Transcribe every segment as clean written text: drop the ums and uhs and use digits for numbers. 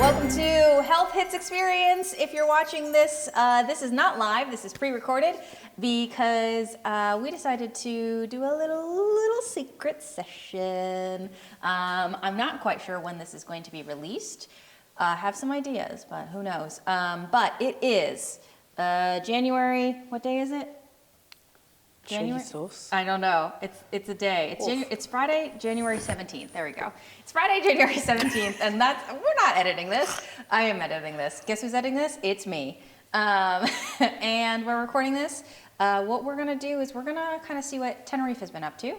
Welcome to Health Hits Experience. If you're watching this, this is not live, this is pre-recorded because we decided to do a little secret session. I'm not quite sure when this is going to be released. I have some ideas, but who knows. But it is January, what day is it? January? Jesus. I don't know. It's a day. It's Friday, January 17th. There we go. It's Friday, January 17th, and we're not editing this. I am editing this. Guess who's editing this? It's me. And we're recording this. What we're gonna do is we're gonna kind of see what Tenerife has been up to.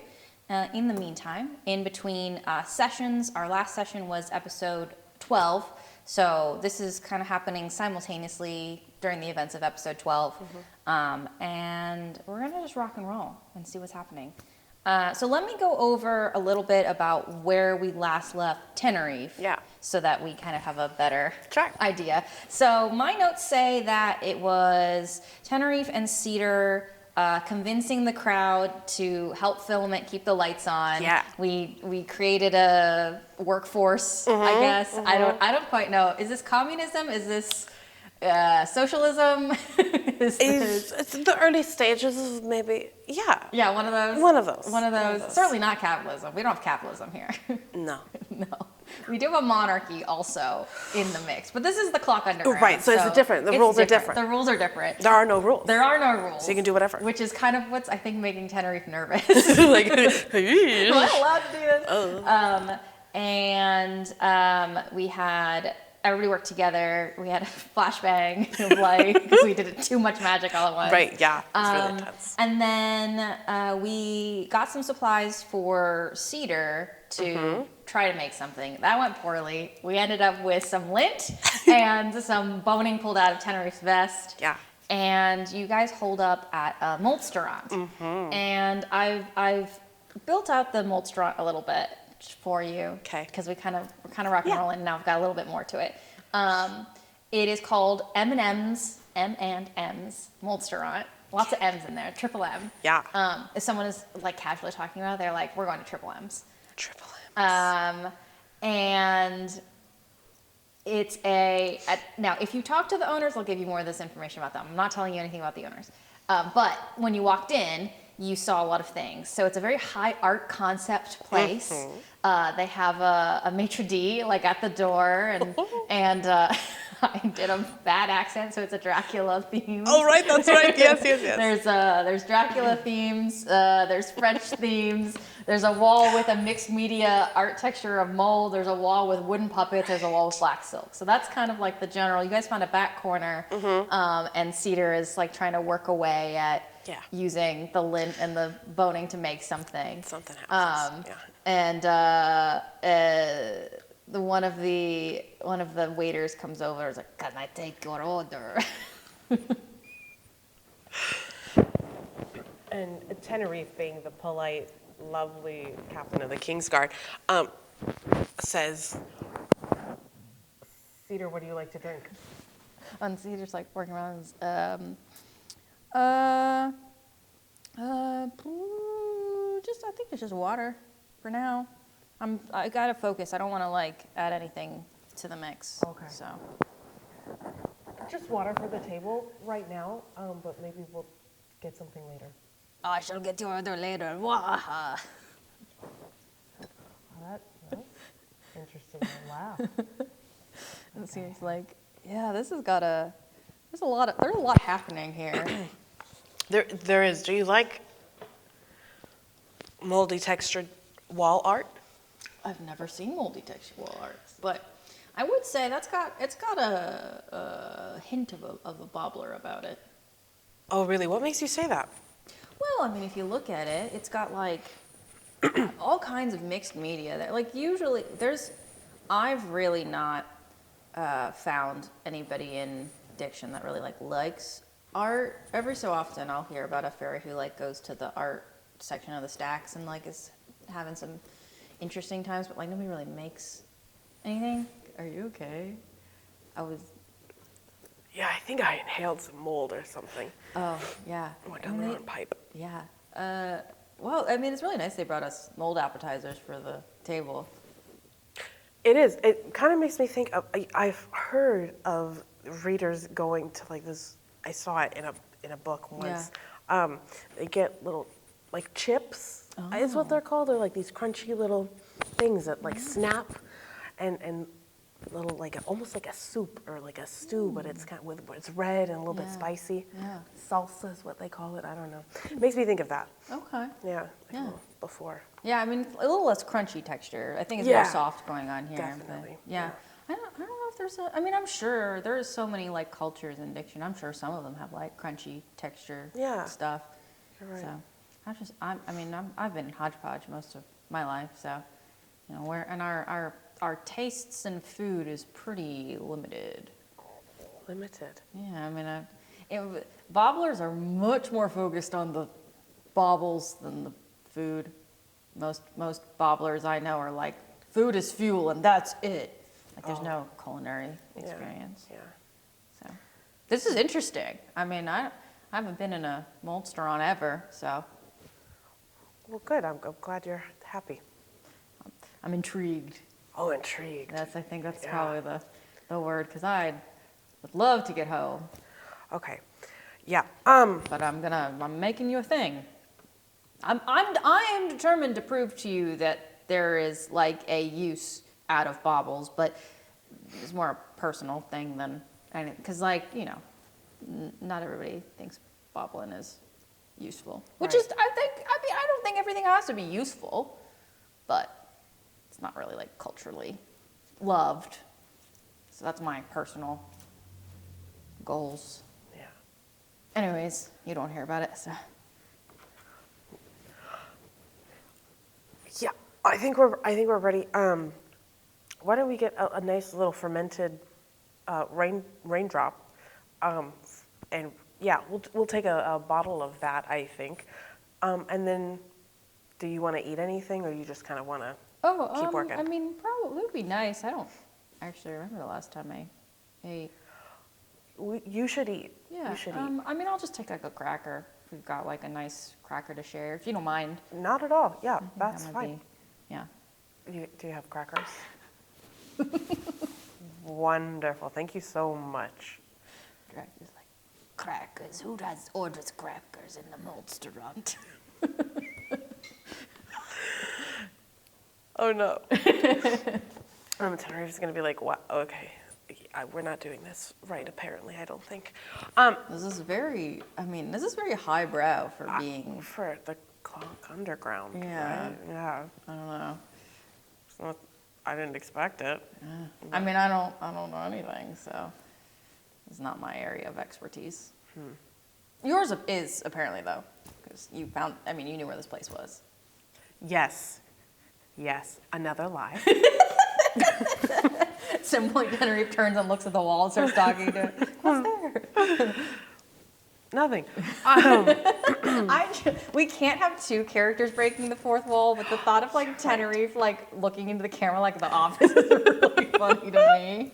In the meantime, in between sessions, our last session was episode 12. So this is kind of happening simultaneously during the events of episode 12. And we're going to just rock and roll and see what's happening. So let me go over a little bit about where we last left Tenerife. Yeah. So that we kind of have a better Sure. idea. So my notes say that it was Tenerife and Cedar convincing the crowd to help film it, keep the lights on. Yeah. We created a workforce, I guess. I don't quite know. Is this communism? Is this socialism? Is this... It's the early stages of maybe, yeah. Yeah, one of those. One of those. One of those. Certainly not capitalism. We don't have capitalism here. No. No. We do have a monarchy also in the mix, but this is the clock underground. Right, so it's different. The rules are different. The rules are different. There are no rules. There are no rules. So you can do whatever. Which is kind of what's, I think, making Tenerife nervous. Like, Am I allowed to do this? Oh. We had everybody work together. We had a flashbang of like, because we did too much magic all at once. Right, yeah. It's really intense. And then we got some supplies for Cedar to try to make something. That went poorly. We ended up with some lint and some boning pulled out of Tenerife's vest. Yeah. And you guys hold up at a molsterant. And I've built out the molsterant a little bit for you. Okay. Because we're kind of rock and rolling, and now I've got a little bit more to it. It is called M&M's molsterant. Lots of M's in there, triple M. Yeah. If someone is like casually talking about it, they're like, we're going to triple M's. Triple M. And it's now if you talk to the owners, they'll give you more of this information about them. I'm not telling you anything about the owners. But when you walked in, you saw a lot of things. So it's a very high art concept place. They have a maitre d' like at the door, and I did a bad accent, so it's a Dracula theme. Oh, right, that's right. Yes. There's Dracula themes. There's French themes. There's a wall with a mixed media art texture of mold. There's a wall with wooden puppets. There's a wall with black silk. So that's kind of like the general. You guys found a back corner, and Cedar is like trying to work away at using the lint and the boning to make something. Something happens. And one of the waiters comes over and is like, "Can I take your order?" And Tenerife, being the polite, lovely captain of the King's Guard, says, "Cedar, what do you like to drink?" And Cedar's like working around. Just I think it's just water for now. I gotta focus. I don't want to like add anything to the mix. Okay. So Just water for the table right now, but maybe we'll get something later. I shall get your order later. Wah. That's interesting. Wow. It seems like this has got there's a lot happening here. There is. Do you like moldy textured wall art? I've never seen multi texture wall art, but I would say it's got a hint of a bobbler about it. Oh, really? What makes you say that? Well, I mean, if you look at it, it's got like all kinds of mixed media. That like usually I've really not found anybody in Diction that really likes art. Every so often, I'll hear about a fairy who like goes to the art section of the stacks and like is having some interesting times, but like nobody really makes anything. Are you okay? Yeah, I think I inhaled some mold or something. Oh, yeah. Went down the wrong pipe. Yeah. Well, I mean, it's really nice they brought us mold appetizers for the table. It is. It kind of makes me think of, I've heard of readers going to like this, I saw it in a book once. They get little, like chips, is what they're called. They're like these crunchy little things that like snap and little like almost like a soup or like a stew, but it's kind of it's red and a little bit spicy. Yeah. Salsa is what they call it. I don't know. It makes me think of that. Okay. Yeah. Like Yeah. Before. Yeah, I mean, a little less crunchy texture. I think it's more soft going on here. Definitely. But yeah. I don't know if there's I mean, I'm sure there's so many like cultures in diction. I'm sure some of them have like crunchy texture stuff. You're right. So I've been in hodgepodge most of my life. So, you know, our tastes in food is pretty limited. Limited. Yeah, I mean, bobblers are much more focused on the baubles than the food. Most bobblers I know are like, food is fuel and that's it. Like there's no culinary experience. Yeah. So this is interesting. I mean, I haven't been in a mold restaurant ever, so. Well, good. I'm glad you're happy. I'm intrigued. Oh, intrigued. I think that's probably the word, because I would love to get home. Okay. Yeah. But I'm making you a thing. I am determined to prove to you that there is like a use out of baubles, but it's more a personal thing than anything. Because like, you know, not everybody thinks bobbling is useful. Which is, I don't think everything has to be useful, but it's not really like culturally loved. So that's my personal goals. Yeah. Anyways, you don't hear about it, so. Yeah. I think we're ready. Why don't we get a nice little fermented raindrop, and yeah, we'll take a bottle of that, I think, and then, do you want to eat anything, or you just kind of want to keep working? I mean, probably it would be nice. I don't actually remember the last time I ate. You should eat. Yeah. You should eat. I mean, I'll just take like a cracker. If we've got like a nice cracker to share, if you don't mind. Not at all. Yeah, I think that's that might fine. Yeah. Do you have crackers? Wonderful. Thank you so much. Crackers like crackers. Who orders crackers in the restaurant? Oh no. Tenerife is gonna be like, what? Okay, we're not doing this right. Apparently, I don't think. This is very highbrow for being. For the clock underground. Yeah. Right? Yeah. I don't know. It's not, I didn't expect it. Yeah. I mean, I don't know anything, so it's not my area of expertise. Yours is apparently though, because you knew where this place was. Yes. Another lie. At some point, Tenerife turns and looks at the wall and starts talking to it. What's there? Nothing. We can't have two characters breaking the fourth wall, but the thought of like Tenerife like looking into the camera like The Office is really funny to me.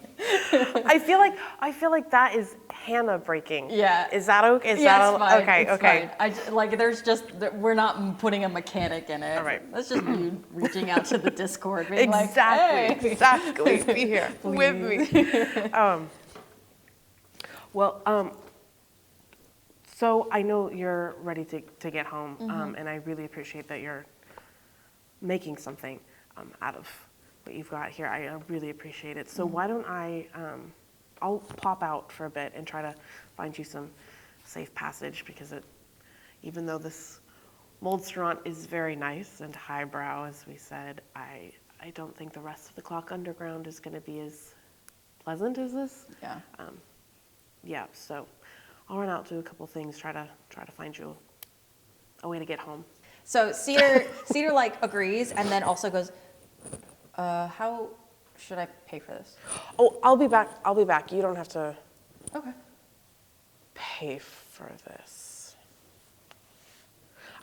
I feel like that is Hannah breaking. Yeah. Is that okay? It's fine. Okay. It's fine. We're not putting a mechanic in it. All right. That's just you reaching out to the Discord, being Exactly. like, hey. Exactly. Be here with me. So I know you're ready to get home, and I really appreciate that you're making something out of what you've got here. I really appreciate it. So why don't I'll pop out for a bit and try to find you some safe passage, because even though this mold restaurant is very nice and highbrow, as we said, I don't think the rest of the clock underground is going to be as pleasant as this. Yeah. Yeah. So I'll run out, do a couple things, try to find you a way to get home. So Cedar like agrees, and then also goes, how should I pay for this? Oh, I'll be back. You don't have to Okay. pay for this.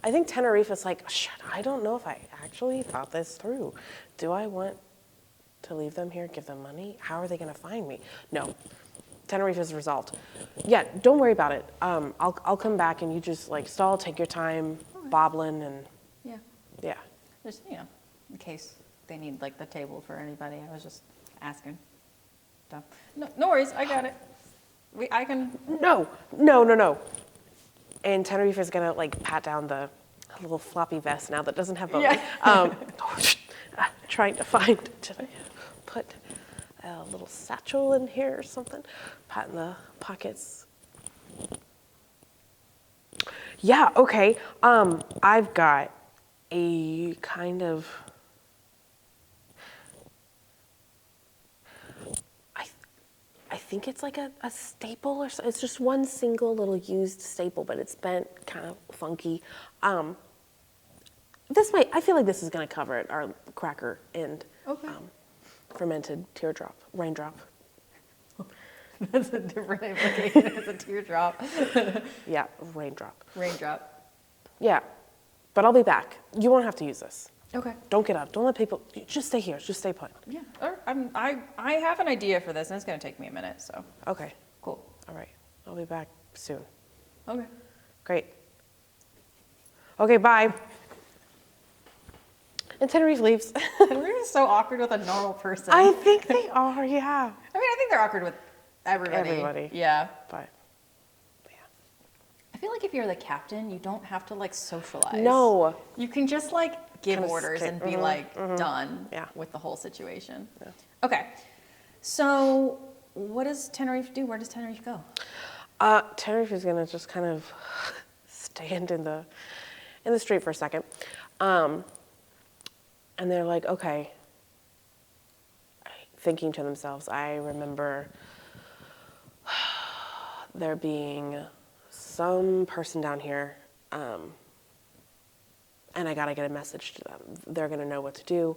I think Tenerife is like, shit, I don't know if I actually thought this through. Do I want to leave them here, give them money? How are they going to find me? No. Tenerife is resolved. Yeah, don't worry about it. I'll come back, and you just like stall, take your time, bobbling, and Yeah. yeah. Just in case they need like the table for anybody. I was just asking. So, no worries. I got it. I can. No. And Tenerife is gonna like pat down the little floppy vest now that doesn't have buttons. Yeah. Trying to find, did I put a little satchel in here or something? Patting the pockets. Yeah, okay. I've got a kind of, I think it's like a staple or so. It's just one single little used staple, but it's bent, kind of funky. I feel like this is gonna cover it, our cracker and Okay. Fermented raindrop. That's a different implication. It's a teardrop. Yeah, raindrop. Raindrop. Yeah, but I'll be back. You won't have to use this. Okay. Don't get up. Don't let people. Just stay here. Just stay put. Yeah. I have an idea for this, and it's gonna take me a minute. So. Okay. Cool. All right. I'll be back soon. Okay. Great. Okay. Bye. And Tenerife leaves. Tenerife is so awkward with a normal person. I think they are. Yeah. I think they're awkward with everybody. Everybody. Yeah. But. Yeah. I feel like if you're the captain, you don't have to like socialize. No. You can just like give Kinda orders stay- and be like done Yeah. with the whole situation. Yeah. Okay. So what does Tenerife do? Where does Tenerife go? Tenerife is gonna just kind of stand in the street for a second, and they're like, okay. Thinking to themselves, I remember there being some person down here, and I gotta get a message to them. They're gonna know what to do.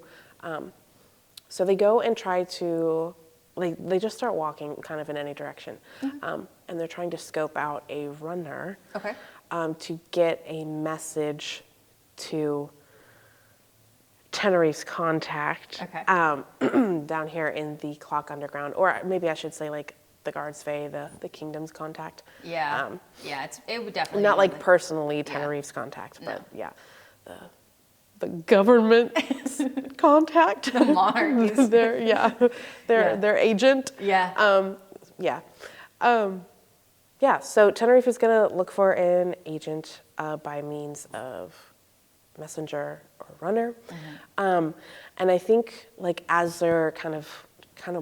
So they go and try to, they just start walking kind of in any direction. And they're trying to scope out a runner Okay. to get a message to Tenerife's contact Okay. down here in the Clock Underground, or maybe I should say like the Guards Fae, the Kingdom's contact. Yeah. Yeah. It would definitely Not be like on the- personally Tenerife's contact, but No. yeah, the government contact. The monarchies. their agent. Yeah. Yeah. So Tenerife is gonna look for an agent by means of messenger or runner, and I think like as they're kind of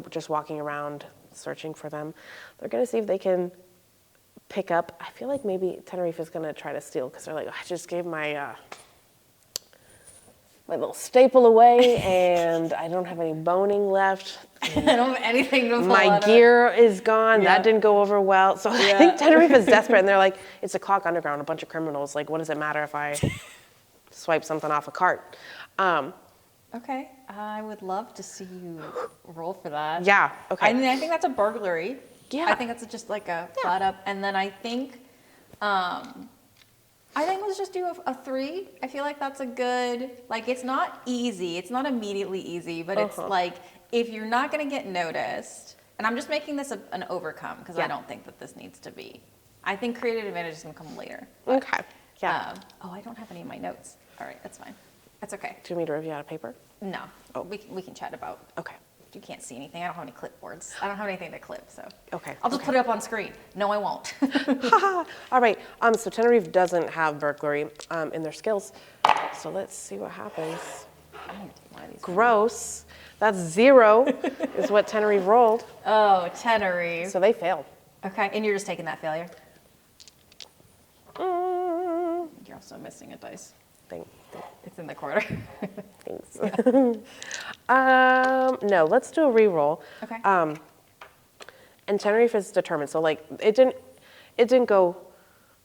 just walking around searching for them, they're gonna see if they can pick up. I feel like maybe Tenerife is gonna try to steal because they're like, I just gave my my little staple away, and I don't have any boning left. I don't have anything to pull My out of. gear is gone. Yeah. That didn't go over well. So I think Tenerife is desperate, and they're like, it's a Clock Underground, a bunch of criminals. Like, what does it matter if I swipe something off a cart? Okay. I would love to see you roll for that. Yeah, okay. I mean, I think that's a burglary. Yeah. I think that's just like a flat up. And then I think let's just do a 3. I feel like that's a good, like, it's not easy. It's not immediately easy, but it's like, if you're not going to get noticed, and I'm just making this an overcome because I don't think that this needs to be. I think creative advantage is going to come later. But, Okay, yeah. I don't have any of my notes. All right, that's fine. That's okay. Do you want me to review out a paper? No, Oh. we can chat about. Okay. You can't see anything. I don't have any clipboards. I don't have anything to clip, so. Okay, I'll just put it up on screen. No, I won't. All right, so Tenerife doesn't have burglary in their skills. So let's see what happens. I need to take one of these. Gross. That's 0 is what Tenerife rolled. Oh, Tenerife. So they failed. Okay, and you're just taking that failure. Mm, You're also missing a dice. thanks. It's in the corner. No, let's do a re-roll. Okay. And Tenerife is determined. So like it didn't go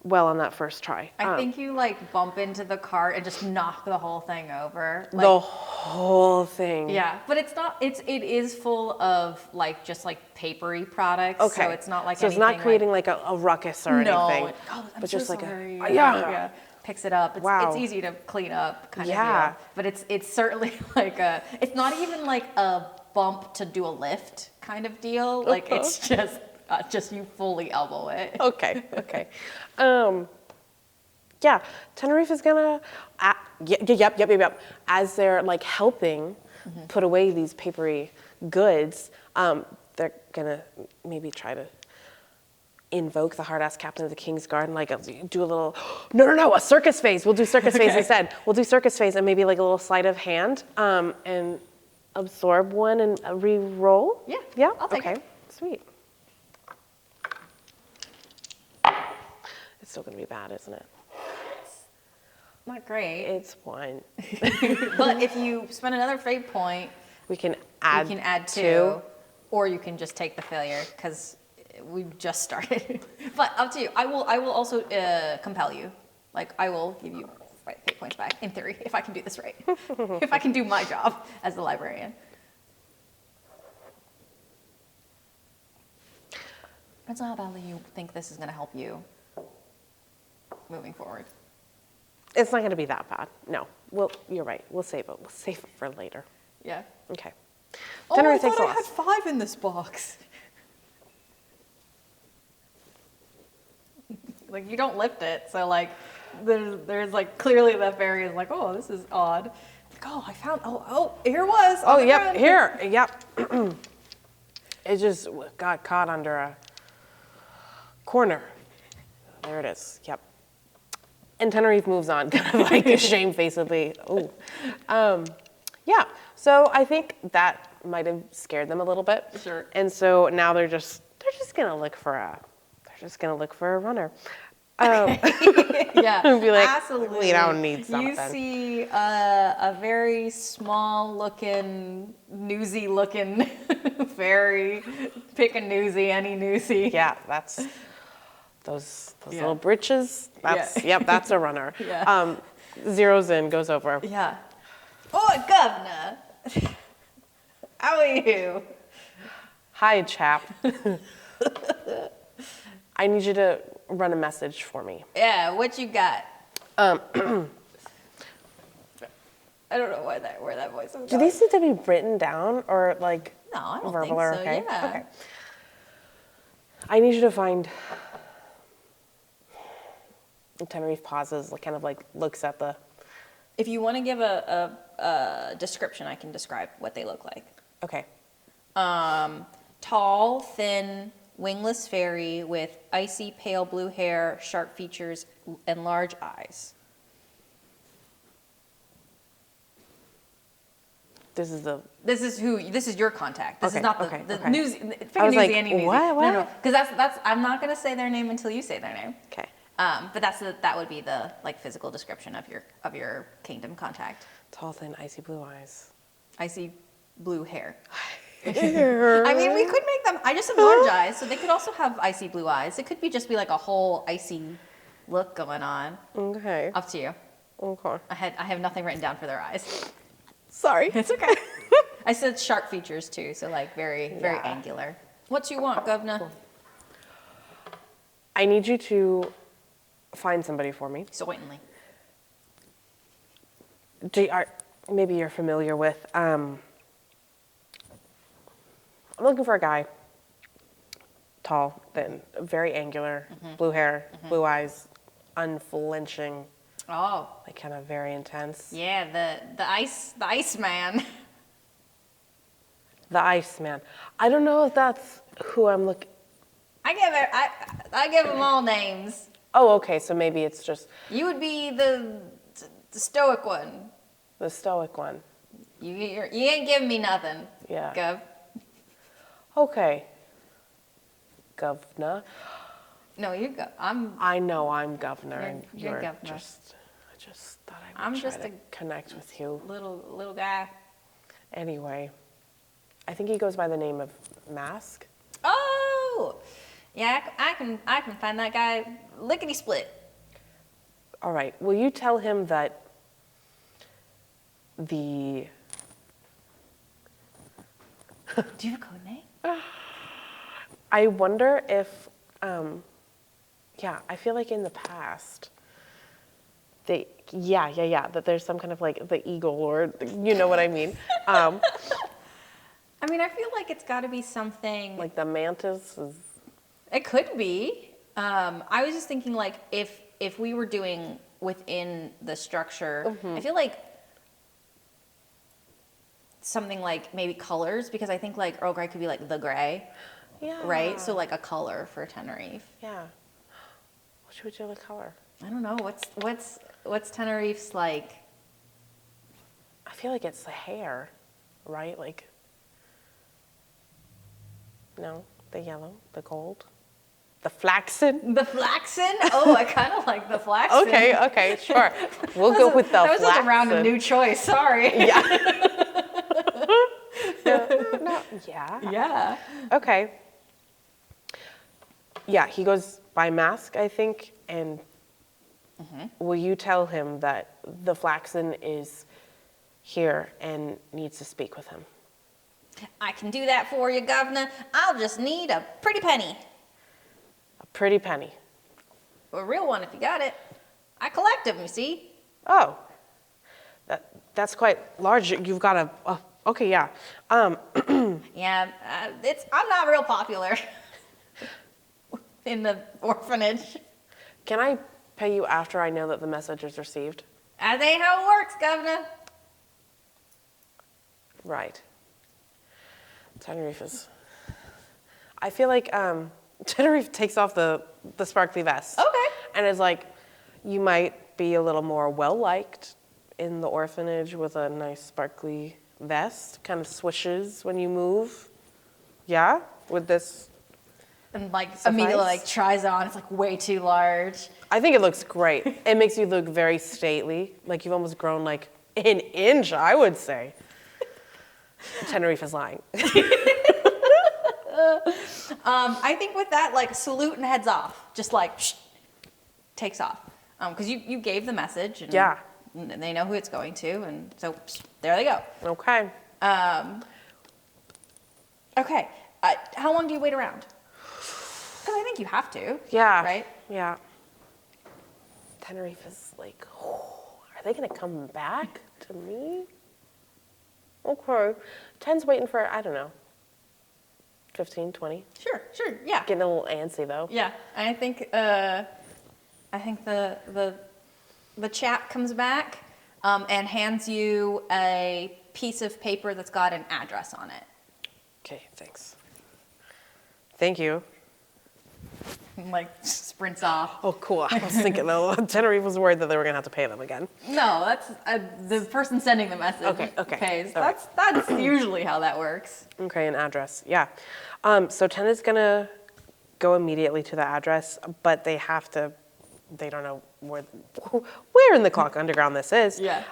well on that first try. I think you like bump into the cart and just knock the whole thing over. Like, the whole thing. yeah, but it's not. It is full of like just like papery products. Okay. So it's not like so it's anything not creating like a ruckus or no. anything. Oh, I'm but so just like sorry. yeah. Picks it up. It's, Wow. it's easy to clean up, kind of Yeah. deal. But it's certainly like a. It's not even like a bump to do a lift kind of deal. Like it's just you fully elbow it. Okay. Yeah, Tenerife is gonna, yep. As they're like helping, put away these papery goods, they're gonna maybe try to invoke the hard-ass captain of the King's Guard and like do a little, no, a circus phase. We'll do circus phase instead. We'll do circus phase and maybe like a little sleight of hand and absorb one and re-roll. Yeah, I'll take it. Sweet. It's still gonna be bad, isn't it? Not great. It's 1. But if you spend another fate point, We can add, you can add 2, or you can just take the failure because we've just started. But up to you. I will also compel you. Like I will give you fate points back in theory if I can do this right. If I can do my job as the librarian. Depends on how badly you think this is going to help you moving forward. It's not going to be that bad. No. Well, you're right. We'll save it. We'll save it for later. Yeah. Okay. Oh, Tenerife I takes thought a I loss. had 5 in this box. Like you don't lift it, so like there's like clearly that fairy is like, oh, this is odd. Like, oh, I found. Oh, here it was. Oh, on the yep. ground. Here. Yep. It just got caught under a corner. There it is. Yep. And Tenerife moves on, kind of like shamefacedly. Ooh. Yeah. So I think that might have scared them a little bit. Sure. And so now they're just gonna look for a runner. Yeah, Be like, absolutely. we don't need something. You see a very small-looking, newsy-looking fairy. Pick a newsy, any newsy. Yeah, that's those Yeah. little britches. That's Yeah. yep, that's a runner. Yeah. Zeroes in, goes over. Yeah. Oh, governor. How are you? Hi, chap. I need you to run a message for me. Yeah, what you got? I don't know where that voice was Do going. these need to be written down or like No, I don't verbal think or so. okay? Yeah. Okay. I need you to find. Tenerife pauses, kind of like looks at the. If you want to give a description, I can describe what they look like. Okay. Tall, thin, wingless fairy with icy pale blue hair, sharp features, and large eyes. This is the. This is your contact. This Okay, is not the, okay, the okay. news. Pick I a was newsy, like, any newsy. what? No, because that's. I'm not gonna say their name until you say their name. Okay. But that would be the like physical description of your kingdom contact. Tall, thin, icy blue eyes. Icy blue hair. I mean, we could make them. I just have large eyes, so they could also have icy blue eyes. It could just be like a whole icy look going on. Okay. Up to you. Okay. I have nothing written down for their eyes. Sorry. It's okay. I said sharp features too, so like very Yeah. angular. What you want, governor? I need you to find somebody for me. Certainly. Maybe you're familiar with. I'm looking for a guy. Tall, thin, very angular, blue hair, blue eyes, unflinching, Oh, like kind of very intense. yeah, the ice man. The Iceman. I don't know if that's who I'm looking. I give them all names. Oh, okay. So maybe it's just You would be the stoic one. the stoic one. You ain't giving me nothing. Yeah. Gov. Okay. Governor. No, you go. I know I'm governor, and You're you're governor. I just thought I would I'm try just to a connect with you. little guy. Anyway, I think he goes by the name of Mask. Oh, yeah. I can find that guy lickety split. All right. Will you tell him that the Do you have a code name? I wonder if I feel like in the past that there's some kind of like the eagle or you know what I mean. I mean, I feel like it's got to be something. Like the mantis is It could be. I was just thinking, like, if we were doing within the structure, I feel like something like maybe colors, because I think like Earl Grey could be like the gray, Yeah. right? So like a color for Tenerife. Yeah. What should we do with color? I don't know. What's Tenerife's like? I feel like it's the hair, right? Like, no, the yellow, the gold, the flaxen. The flaxen? Oh, I kind of like the flaxen. Okay, sure. We'll go with the That was flaxen. a random new choice. Sorry. Yeah. No, yeah. Yeah. Okay. Yeah, he goes by mask, I think, and will you tell him that the flaxen is here and needs to speak with him? I can do that for you, Governor. I'll just need a pretty penny. A pretty penny. A real one if you got it. I collect them, you see. Oh, that's quite large. You've got a, okay, yeah. Yeah, I'm not real popular in the orphanage. Can I pay you after I know that the message is received? That ain't how it works, Governor. Right. Tenerife is, I feel like Tenerife takes off the sparkly vest. Okay. And is like, you might be a little more well-liked in the orphanage with a nice sparkly vest, kind of swishes when you move. Yeah? With this. And like Suffice? immediately like tries it on. It's like way too large. I think it looks great. It makes you look very stately. Like you've almost grown like an inch, I would say. Tenerife is lying. I think with that, like salute and heads off. Just like takes off. Because you gave the message. And Yeah. And they know who it's going to, and so there they go. Okay. Okay. How long do you wait around? Because I think you have to. Yeah. Right? Yeah. Tenerife is like, are they going to come back to me? Okay. Ten's waiting for, I don't know, 15, 20. Sure, yeah. Getting a little antsy, though. Yeah, I think the chap comes back and hands you a piece of paper that's got an address on it. Okay, thanks. Thank you. And, like sprints off. Oh, cool. I was thinking, Tenerife was worried that they were going to have to pay them again. No, that's the person sending the message. Okay. Pays. All right. That's usually how that works. Okay, an address. Yeah. So Ten is going to go immediately to the address, but they don't know where in the Clock Underground this is. Yeah.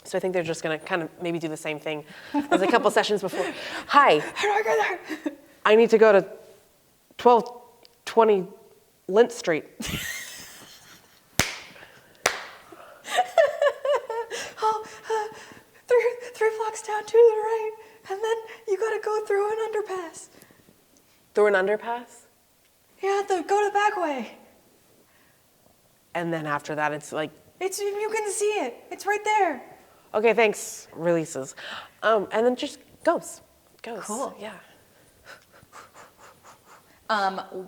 So I think they're just going to kind of maybe do the same thing as a couple sessions before. Hi. How do I go there? I need to go to 1220 Lint Street. Three blocks down to the right, and then you gotta go through an underpass. Through an underpass? Yeah, go to the back way. And then after that, it's like, You can see it. It's right there. okay, thanks, releases. And then just goes. Cool. Yeah.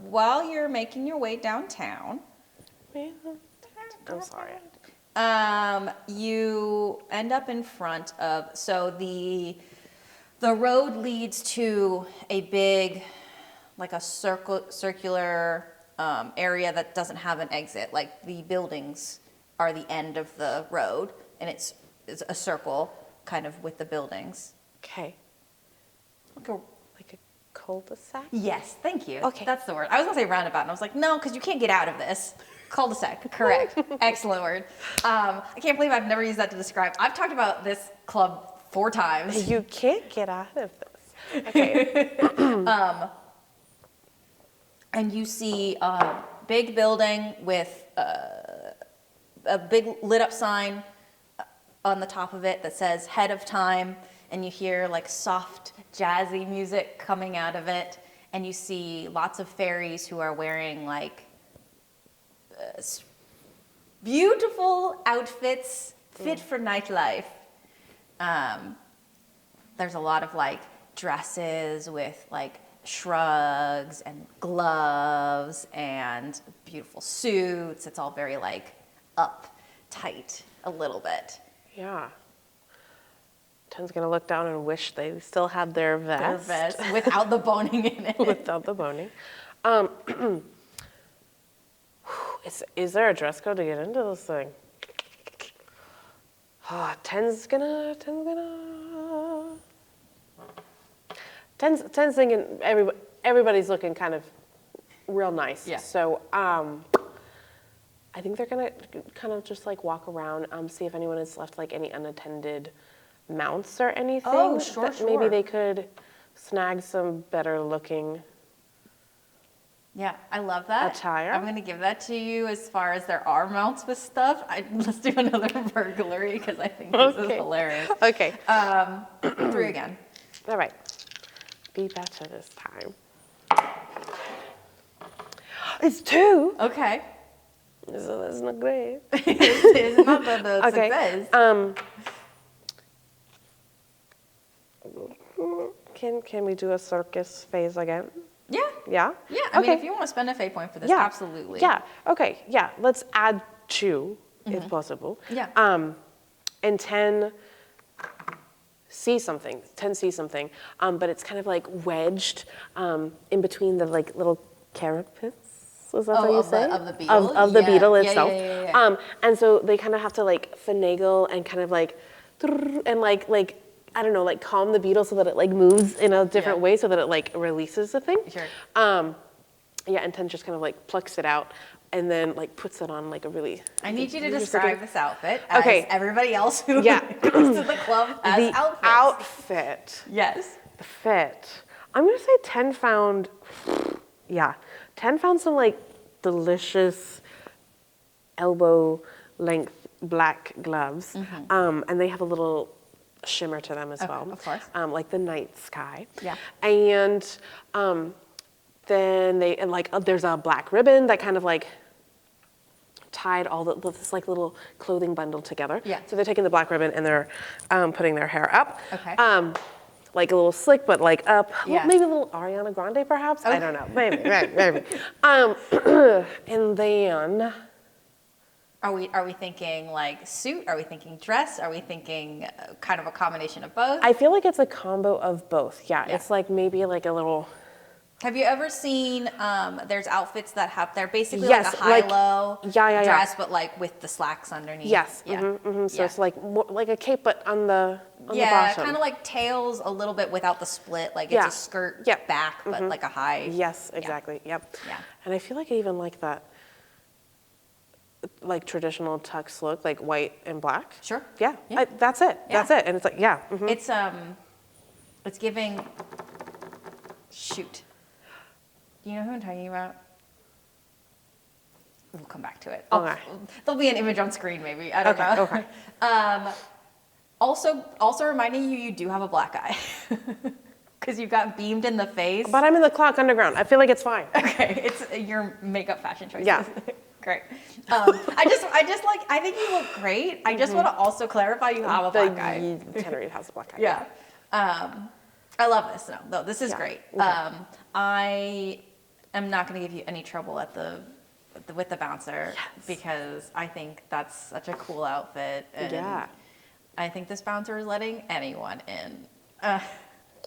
While you're making your way downtown, I'm sorry. you end up in front of, so the road leads to a big, like a circular area that doesn't have an exit. Like the buildings are the end of the road, and it's a circle kind of with the buildings. Okay. Like a cul-de-sac? Yes, thank you. Okay. That's the word. I was gonna say roundabout, and I was like, no, because you can't get out of this. Cul-de-sac, correct. Excellent word. I can't believe I've never used that to describe. I've talked about this club 4 times. You can't get out of this. Okay. And you see a big building with a big lit up sign on the top of it that says Head of Time, and you hear like soft jazzy music coming out of it, and you see lots of fairies who are wearing like beautiful outfits fit for nightlife. There's a lot of like dresses with like shrugs and gloves and beautiful suits. It's all very like uptight a little bit. Yeah. Ten's gonna look down and wish they still had their vest. Their vest without the boning in it. Without the boning. Is there a dress code to get into this thing? Ten's thinking everybody's looking kind of real nice. Yeah. So I think they're gonna kind of just like walk around, see if anyone has left like any unattended mounts or anything. Oh, sure, that maybe they could snag some better looking. Yeah, I love that. Attire. I'm going to give that to you as far as there are mounts with stuff. Let's do another burglary because I think this is hilarious. Okay. 3 again. All right. Be better this time. It's 2. Okay. So that's not great. It's not the Okay. success. Can we do a circus phase again? Yeah. Yeah? Yeah. I mean, Okay. if you want to spend a fate point for this, Yeah. absolutely. Yeah. Okay. Yeah. Let's add 2 if possible. Yeah. And 10 sees something. 10 sees something. But it's kind of like wedged in between the like little carapace. Is that how you say? Of the beetle? Of the beetle Yeah, itself. yeah. And so they kind of have to like finagle and kind of like and like I don't know, like calm the beetle so that it like moves in a different way so that it like releases the thing. Sure. Yeah, and Ten just kind of like plucks it out and then like puts it on like a really. I need you to you're just describe looking- this outfit as Okay. everybody else who Yeah. goes to the club has The outfits. outfit. Yes. The fit. I'm gonna say 10 found. Yeah, 10 found some like delicious elbow length black gloves, and they have a little shimmer to them as well. Of course. Like the night sky. Yeah. And then they and like there's a black ribbon that kind of like tied all this like little clothing bundle together. Yeah. So they're taking the black ribbon and they're putting their hair up. Okay. Like a little slick, but like up. Yeah. Maybe a little Ariana Grande, perhaps. I don't know. Maybe. And then. Are we thinking like suit? Are we thinking dress? Are we thinking kind of a combination of both? I feel like it's a combo of both. Yeah. Yeah. It's like maybe like a little. Have you ever seen, there's outfits that have, they're basically Yes, like a like- high-low yeah. dress, but like with the slacks underneath? Yes. Yeah. So Yeah. it's like more, like a cape, but on the Yeah, bottom. kind of like tails a little bit without the split. Like Yeah. it's a skirt Yep. back, but like a high. Yes, exactly. Yep. Yeah. And I feel like I even like that, like traditional tux look, like white and black. Sure. Yeah. Yeah. That's it. Yeah. That's it. And it's like, yeah. mhm. It's giving, shoot. Do you know who I'm talking about? We'll come back to it. Okay. There'll be an image on screen maybe. I don't know. Okay. Also reminding you do have a black eye. Because you got beamed in the face. But I'm in the clock underground. I feel like it's fine. Okay, it's your makeup fashion choices. Yeah. Great. I think you look great. I just want to also clarify you have a black eye. Tenerife has a black eye. Yeah. I love this. No, this is Yeah. great. Okay. I am not going to give you any trouble with the bouncer Yes. because I think that's such a cool outfit. And Yeah. I think this bouncer is letting anyone in.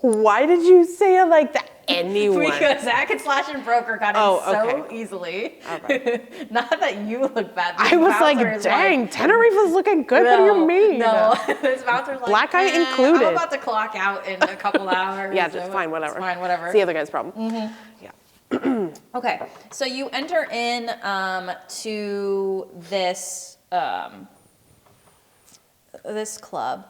Why did you say it like that? Anyone. Because Zach and Slash and Broker got in so easily. All right. Not that you look bad. I was like, dang, Tenerife is looking good. What do you mean? No, this bouncer's like, Black eye included. I'm about to clock out in a couple hours. Yeah, just fine, whatever. It's fine, whatever. It's the other guy's problem. Yeah. Okay, so you enter in to this this club,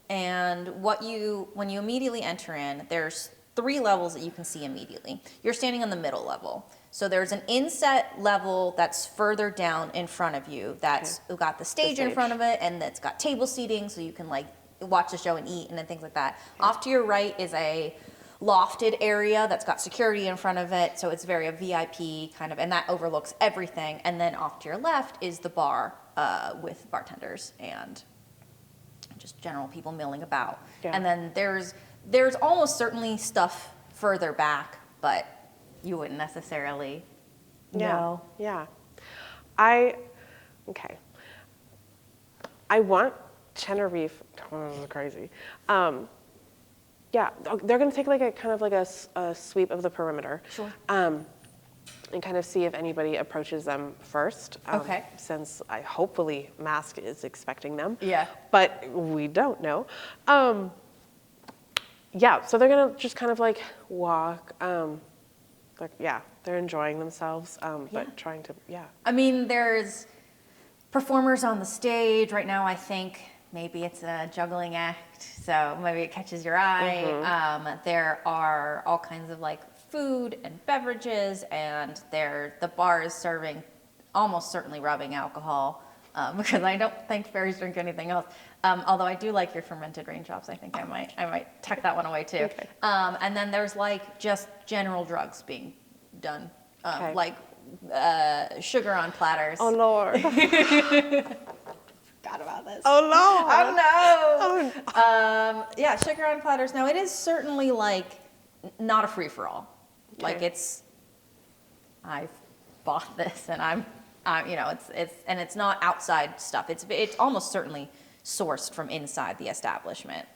and when you immediately enter in, there's 3 levels that you can see immediately. You're standing on the middle level. So there's an inset level that's further down in front of you that's got the stage in front of it, and that's got table seating so you can like watch the show and eat and then things like that. Off to your right is a lofted area that's got security in front of it, so it's very a VIP kind of, and that overlooks everything. And then off to your left is the bar with bartenders and just general people milling about. Yeah. And then there's almost certainly stuff further back, but you wouldn't necessarily know. Yeah. Okay. I want Tenerife, oh, this is crazy. Yeah, they're going to take like a kind of like a sweep of the perimeter. Sure. And kind of see if anybody approaches them first. Okay. Since hopefully Mask is expecting them. Yeah. But we don't know. Yeah, so they're going to just kind of like walk. They're enjoying themselves, but trying to, I mean, there's performers on the stage right now. I think maybe it's a juggling act, so maybe it catches your eye. There are all kinds of like food and beverages, and the bar is serving almost certainly rubbing alcohol, because I don't think fairies drink anything else. Although I do like your fermented raindrops. I think I might tuck that one away too. Okay. And then there's like just general drugs being done, Okay. like sugar on platters. Oh, Lord. Forgot about this. Oh, Oh Lord. no. Yeah, sugar on platters. Now it is certainly like not a free for all. Okay. Like I've bought this and I'm it's not outside stuff. It's almost certainly sourced from inside the establishment.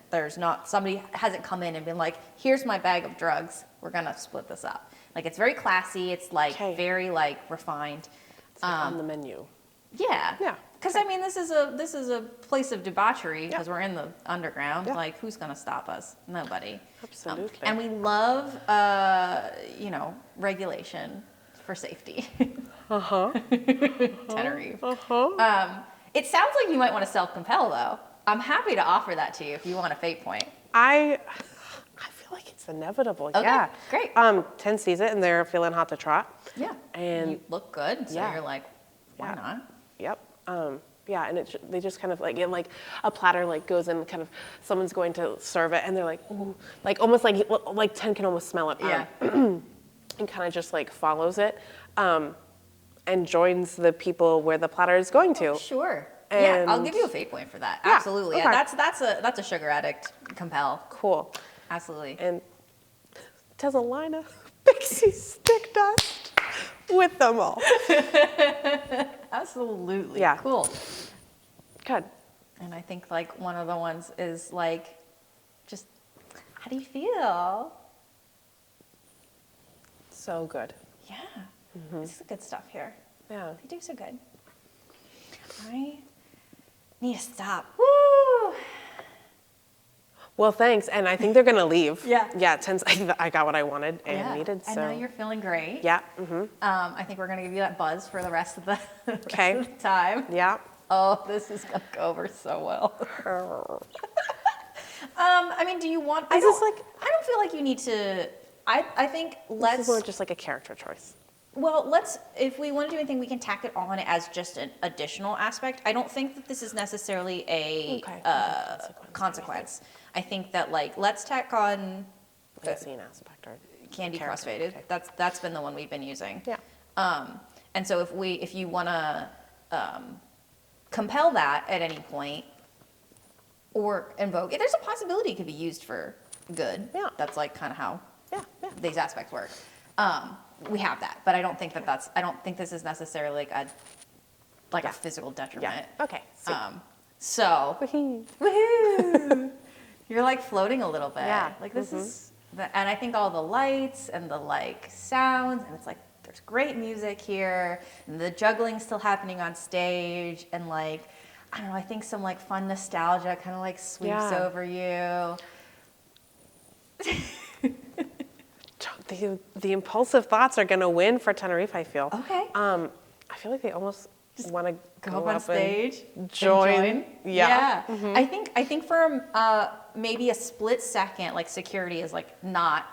Somebody hasn't come in and been like, here's my bag of drugs. We're gonna split this up. Like it's very classy. It's like very like refined. It's like on the menu. Yeah. Yeah. Because I mean, this is a place of debauchery because we're in the underground. Yeah. Like, who's gonna stop us? Nobody. Absolutely. And we love, regulation for safety. Tenerife. It sounds like you might want to self-compel though. I'm happy to offer that to you if you want a fate point. I feel like it's inevitable. Okay, Yeah. great. 10 sees it and they're feeling hot to trot. Yeah. And you look good, so you're like, why not? Yep. Yeah, and they just kind of like, and like a platter like goes in, kind of someone's going to serve it, and they're like, ooh, like almost like 10 can almost smell it. Yeah. And kind of just like follows it, and joins the people where the platter is going to. Sure. And yeah, I'll give you a fate point for that. Yeah, Absolutely. okay. Yeah, that's a sugar addict compel. Cool. Absolutely. And does a line of pixie stick dust with them all. Absolutely. Yeah. Cool. Good. And I think like one of the ones is like, just how do you feel? So good. Yeah. This is the good stuff here. Yeah. They do so good. I need to stop. Woo! Well, thanks. And I think they're gonna leave. Yeah. Yeah. I got what I wanted and needed. So. And now you're feeling great. Yeah. I think we're gonna give you that buzz for the rest of the, Okay. rest of the time. Yeah. Oh, this is gonna go over so well. I mean, do you want? I don't feel like you need to. I think This is more just like a character choice. Well, if we want to do anything, we can tack it on as just an additional aspect. I don't think that this is necessarily a consequence. I think that let's tack on The scene aspect or candy character. crossfaded. Okay. That's been the one we've been using. Yeah. And so if you want to compel that at any point or invoke, there's a possibility it could be used for good. Yeah. That's like kind of how Yeah. these aspects work. We have that, but I don't think I don't think this is necessarily like a physical detriment. Yeah. Okay. Sweet. So Woohoo. woohoo! You're like floating a little bit. Yeah. Like this is, and I think all the lights and the sounds, and it's like there's great music here, and the juggling's still happening on stage, and I don't know. I think some fun nostalgia kind of sweeps over you. The impulsive thoughts are gonna win for Tenerife, I feel. Okay. I feel like they almost want to Go up on stage, and join. Yeah. I think for maybe a split second, security is not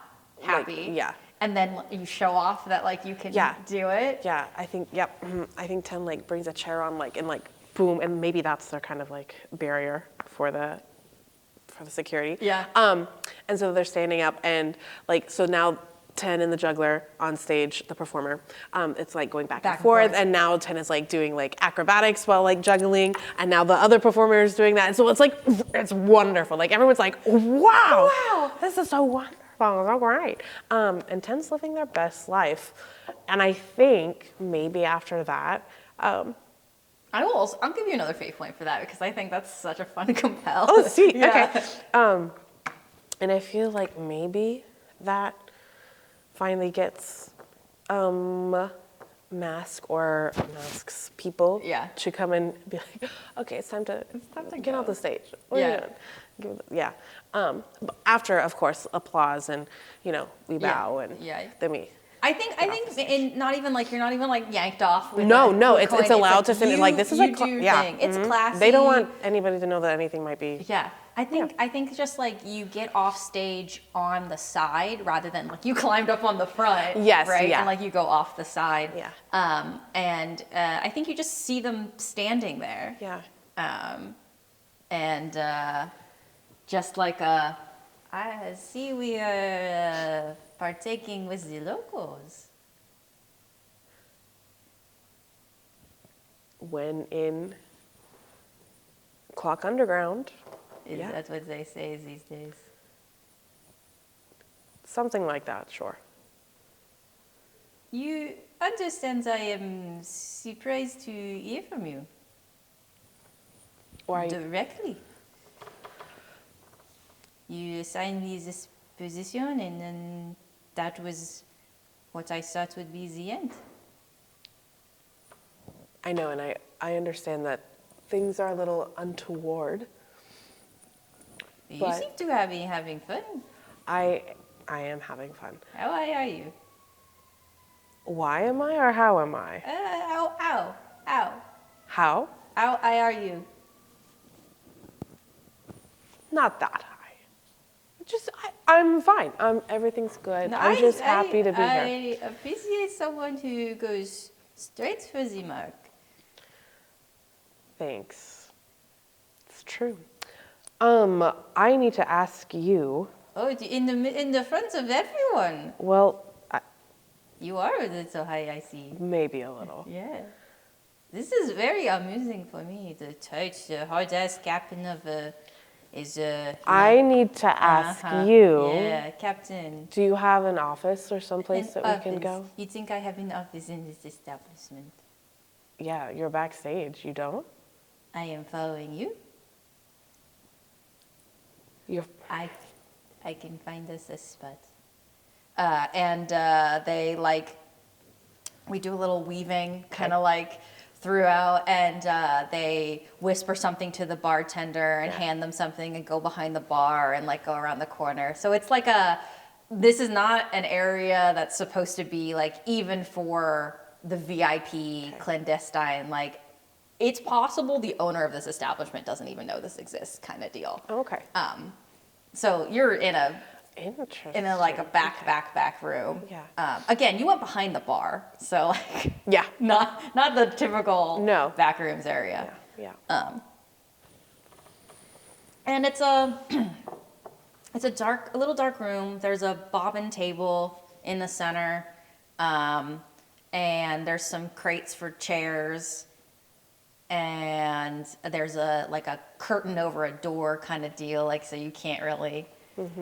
happy. Yeah. And then you show off that you can do it. Yeah. I think. Yep. I think 10 brings a chair on and boom, and maybe that's their kind of barrier for the security. Yeah. And so they're standing up and so now 10 and the juggler on stage, the performer, it's going back and forth, and now 10 is doing acrobatics while juggling, and now the other performer is doing that, and so it's wonderful. Everyone's wow, this is so wonderful, so great. And 10's living their best life, and I think maybe after that, I'll give you another fate point for that because I think that's such a fun compel. Oh, sweet. Yeah. Okay. And I feel like maybe that finally gets masks people Yeah. to come and be like, okay, it's time to get go. off the stage. What are Yeah. you doing? Yeah. But after, of course, applause and, we bow and then we. I think not even like you're not even like yanked off. With No, with it's coin. allowed like to finish. Like this is you do your yeah. thing. It's classy. They don't want anybody to know that anything might be. Yeah, I think just like you get off stage on the side rather than like you climbed up on the front. Yes, right. yeah. And like you go off the side. Yeah. And I think you just see them standing there. Yeah. And just like I see we are partaking with the locals. When in Clock Underground. Is Yeah. that what they say these days? Something like that, sure. You understand I am surprised to hear from you Why? directly. You assigned me this position and then that was what I thought would be the end. I know, and I understand that things are a little untoward. You But- seem to be having fun. I am having fun. How high are you? Why am I or how am I? Ow. How? How high are you? Not that high. I'm fine. Everything's good. No, I'm just happy to be here. I appreciate someone who goes straight for the mark. Thanks. It's true. I need to ask you. Oh, in the front of everyone. Well, You are a little high, I see. maybe a little. Yeah. This is very amusing for me. The touch, the hard ass captain of is I need to ask you. Yeah, captain. Do you have an office or someplace An that we can office. go? You think I have an office in this establishment? Yeah, you're backstage. You don't? I am following you. You're. I can find us a spot. And they we do a little weaving, kind of like throughout, and they whisper something to the bartender and hand them something and go behind the bar and like go around the corner. So it's like this is not an area that's supposed to be like even for the VIP clandestine, like it's possible the owner of this establishment doesn't even know this exists kind of deal. Okay. So you're in a Interesting. like a back room. Yeah. Again, you went behind the bar, so like Yeah. not the typical No. back rooms area. Yeah. And it's a little dark room. There's a bobbin table in the center, and there's some crates for chairs, and there's a curtain over a door kind of deal, like so you can't really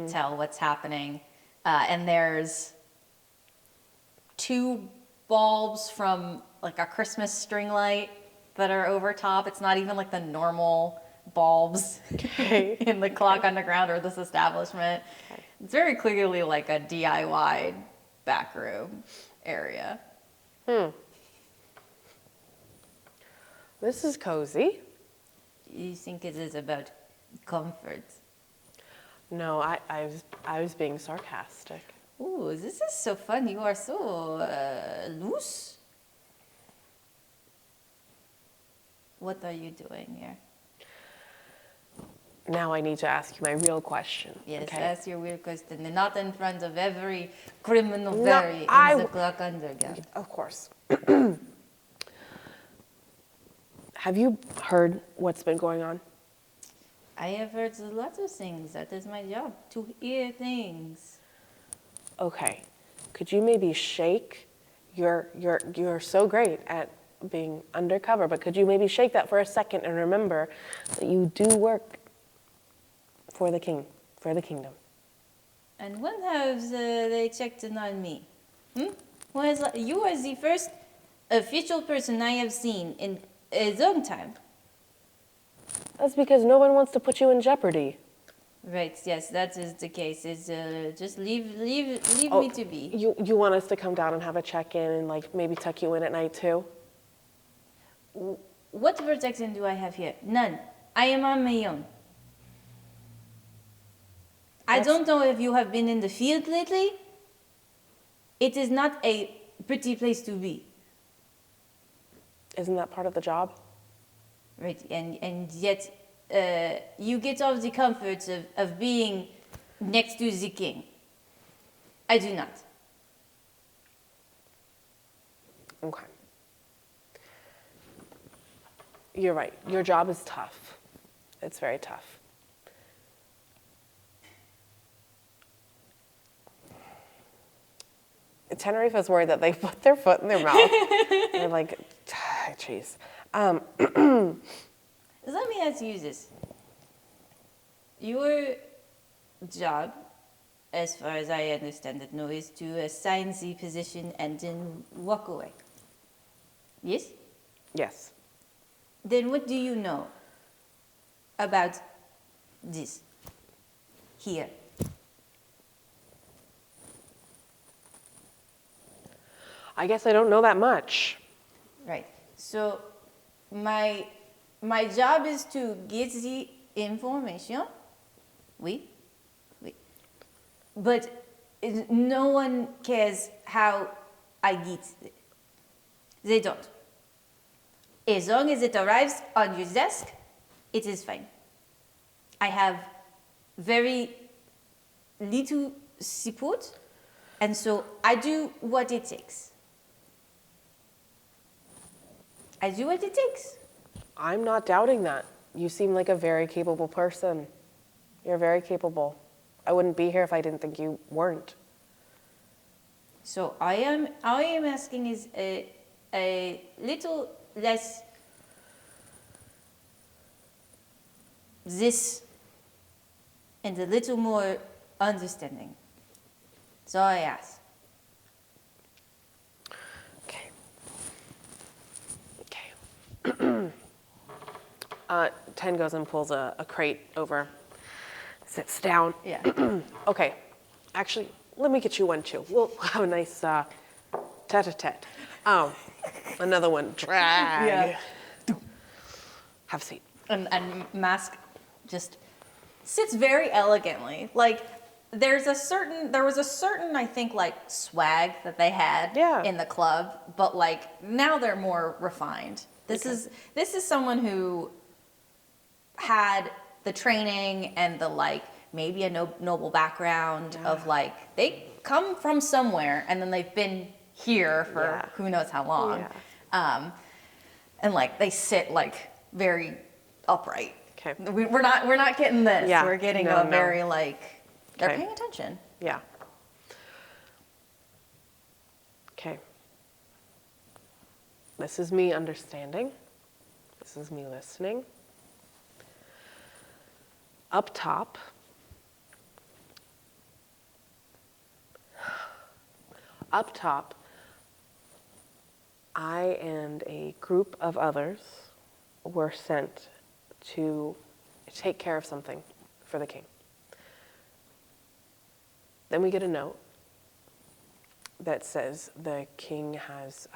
tell what's happening. And there's 2 bulbs from like a Christmas string light that are over top. It's not even like the normal bulbs in the Clock Underground or this establishment. Okay. It's very clearly like a DIY back room area. This is cozy. You think it is about comfort? No, I was being sarcastic. Ooh, this is so fun. You are so loose. What are you doing here? Now I need to ask you my real question. Yes, okay? that's your weird question. And not in front of every criminal No, berry in the Clock Underground. Of course. Have you heard what's been going on? I have heard lots of things. That is my job, to hear things. Okay. Could you maybe shake? You're so great at being undercover, but could you maybe shake that for a second and remember that you do work for the king, for the kingdom? And when have they checked in on me? You are the first official person I have seen in a long time. That's because no one wants to put you in jeopardy. Right, yes, that is the case. Is just leave Oh, me to be. you want us to come down and have a check-in and like maybe tuck you in at night too? What protection do I have here? None. I am on my own. I That's- don't know if you have been in the field lately. It is not a pretty place to be. Isn't that part of the job? Right, and yet you get all the comforts of being next to the king. I do not. Okay. You're right. Your job is tough. It's very tough. Tenerife is worried that they put their foot in their mouth. They're like, jeez. Let me ask you this. Your job, as far as I understand it, no, is to assign the position and then walk away. Yes? Yes. Then what do you know about this here? I guess I don't know that much. Right. So my job is to get the information. Oui. Oui. But no one cares how I get it. They don't. As long as it arrives on your desk, it is fine. I have very little support, and so I do what it takes. I do what it takes. I'm not doubting that. You seem like a very capable person. You're very capable. I wouldn't be here if I didn't think you weren't. So I am asking is a little less this and a little more understanding. So I ask. Okay. Okay. Ten goes and pulls a crate over, sits down. Yeah. Okay. Actually, let me get you one too. We'll have a nice tete-a-tete. Another one. Drag. Yeah. Have a seat. And Mask just sits very elegantly. Like there was a certain I think like swag that they had in the club, but like now they're more refined. This is someone who had the training and the like maybe a noble background of like they come from somewhere and then they've been here for who knows how long. And like they sit like very upright. Okay. We're not getting this. Yeah. We're getting No, no. very like they're Okay. paying attention. Yeah. Okay. This is me understanding. This is me listening. Up top, I and a group of others were sent to take care of something for the king. Then we get a note that says the king has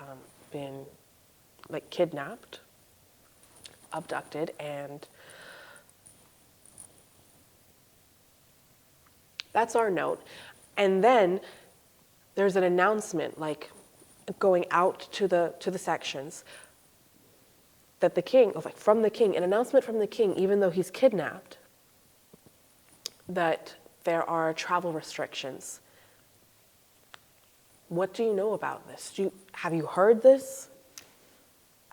been like kidnapped, abducted, and that's our note. And then there's an announcement like going out to the sections that the king, like from the king, an announcement from the king, even though he's kidnapped, that there are travel restrictions. What do you know about this? Have you heard this?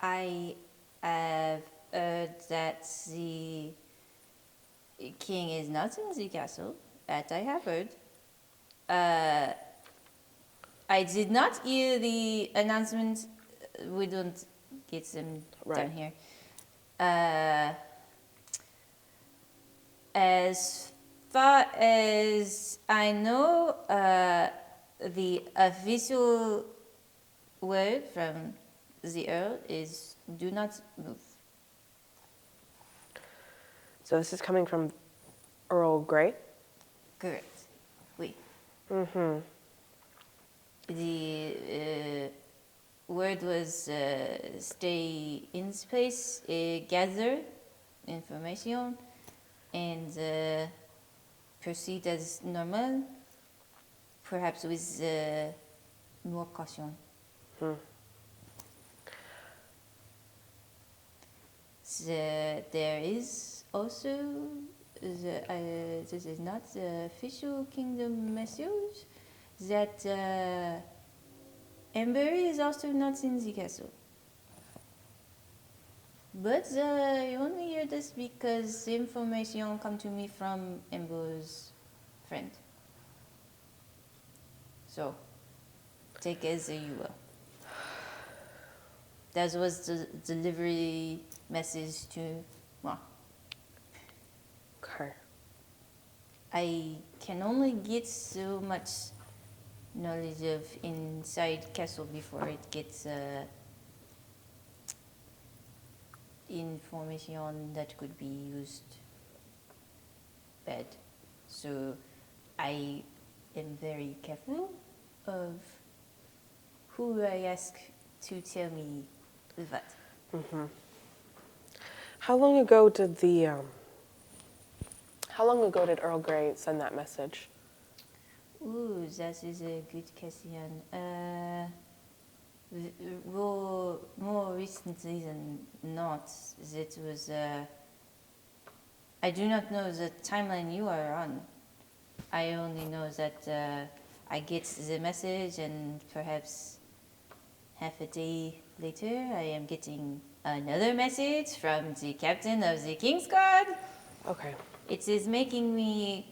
I have heard that the king is not in the castle. That I have heard. I did not hear the announcement. We don't get them down here. As far as I know, the official word from the Earl is do not move. So this is coming from Earl Grey? Correct. Oui. Mm-hmm. The word was stay in space, gather information, and proceed as normal, perhaps with more caution. There is also this is not the official kingdom message that Amber is also not in the castle. But I only hear this because the information come to me from Amber's friend. So, take as you will. That was the delivery message to moi. Okay. I can only get so much knowledge of inside castle before it gets information that could be used bad. So I am very careful of who I ask to tell me that. How long ago did Earl Grey send that message? Ooh, that is a good question. More recently than not, it was. I do not know the timeline you are on. I only know that I get the message, and perhaps half a day later, I am getting another message from the captain of the King's Guard. Okay. It is making me